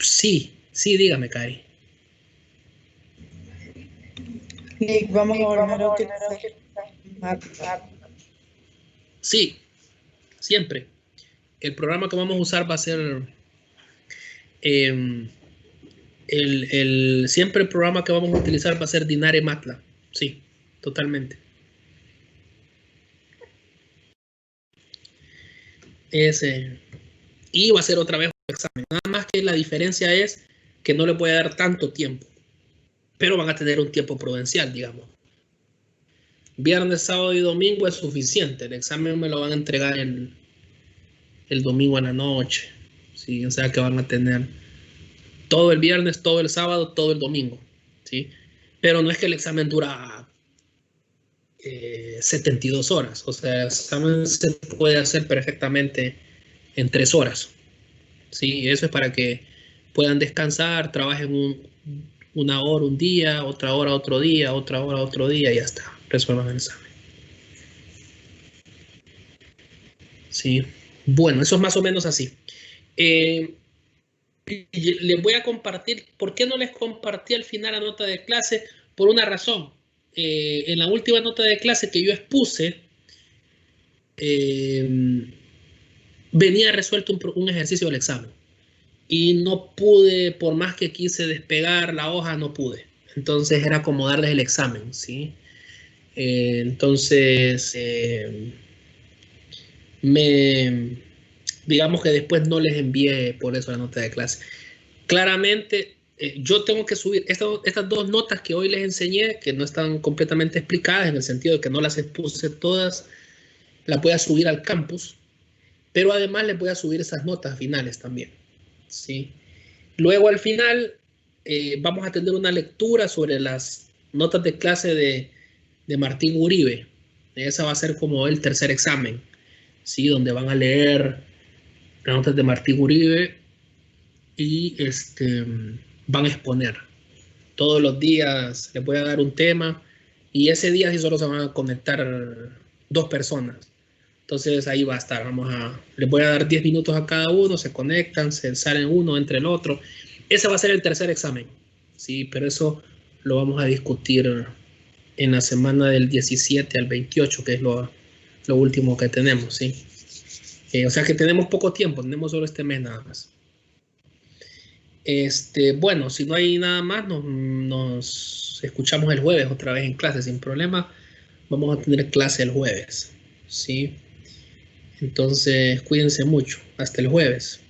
Sí, dígame, Cari. Sí, vamos a volver a utilizar. Sí, siempre. El programa que vamos a usar va a ser siempre el programa que vamos a utilizar va a ser Dinare MATLAB. Sí, totalmente. Y va a ser otra vez un examen. Nada más que la diferencia es que no le voy a dar tanto tiempo, pero van a tener un tiempo prudencial, digamos. Viernes, sábado y domingo es suficiente. El examen me lo van a entregar el domingo en la noche. ¿Sí? O sea que van a tener todo el viernes, todo el sábado, todo el domingo. ¿Sí? Pero no es que el examen dura 72 horas. O sea, el examen se puede hacer perfectamente en 3 horas. ¿Sí? Eso es para que puedan descansar, trabajen una hora un día, otra hora otro día, otra hora otro día y ya está. Resuelvan el examen. ¿sí? Bueno, eso es más o menos así. Les voy a compartir, ¿por qué no les compartí al final la nota de clase? Por una razón. En la última nota de clase que yo expuse, venía resuelto un ejercicio del examen. Y no pude, por más que quise despegar la hoja, no pude. Entonces era como darles el examen, ¿sí? Entonces, digamos que después no les envié por eso la nota de clase. Claramente, yo tengo que subir estas dos notas que hoy les enseñé, que no están completamente explicadas, en el sentido de que no las expuse todas, las voy a subir al campus, pero además les voy a subir esas notas finales también, ¿sí? Luego al final vamos a tener una lectura sobre las notas de clase de Martín Uribe. Esa va a ser como el tercer examen, ¿sí? Donde van a leer las notas de Martín Uribe y van a exponer. Todos los días les voy a dar un tema y ese día sí solo se van a conectar 2 personas. Entonces ahí va a estar. Les voy a dar 10 minutos a cada uno, se conectan, se salen uno entre el otro. Ese va a ser el tercer examen, ¿sí? Pero eso lo vamos a discutir en la semana del 17 al 28, que es lo último que tenemos, ¿sí? O sea que tenemos poco tiempo, tenemos solo este mes nada más. Bueno, si no hay nada más, nos escuchamos el jueves otra vez en clase sin problema. Vamos a tener clase el jueves, ¿sí? Entonces, cuídense mucho. Hasta el jueves.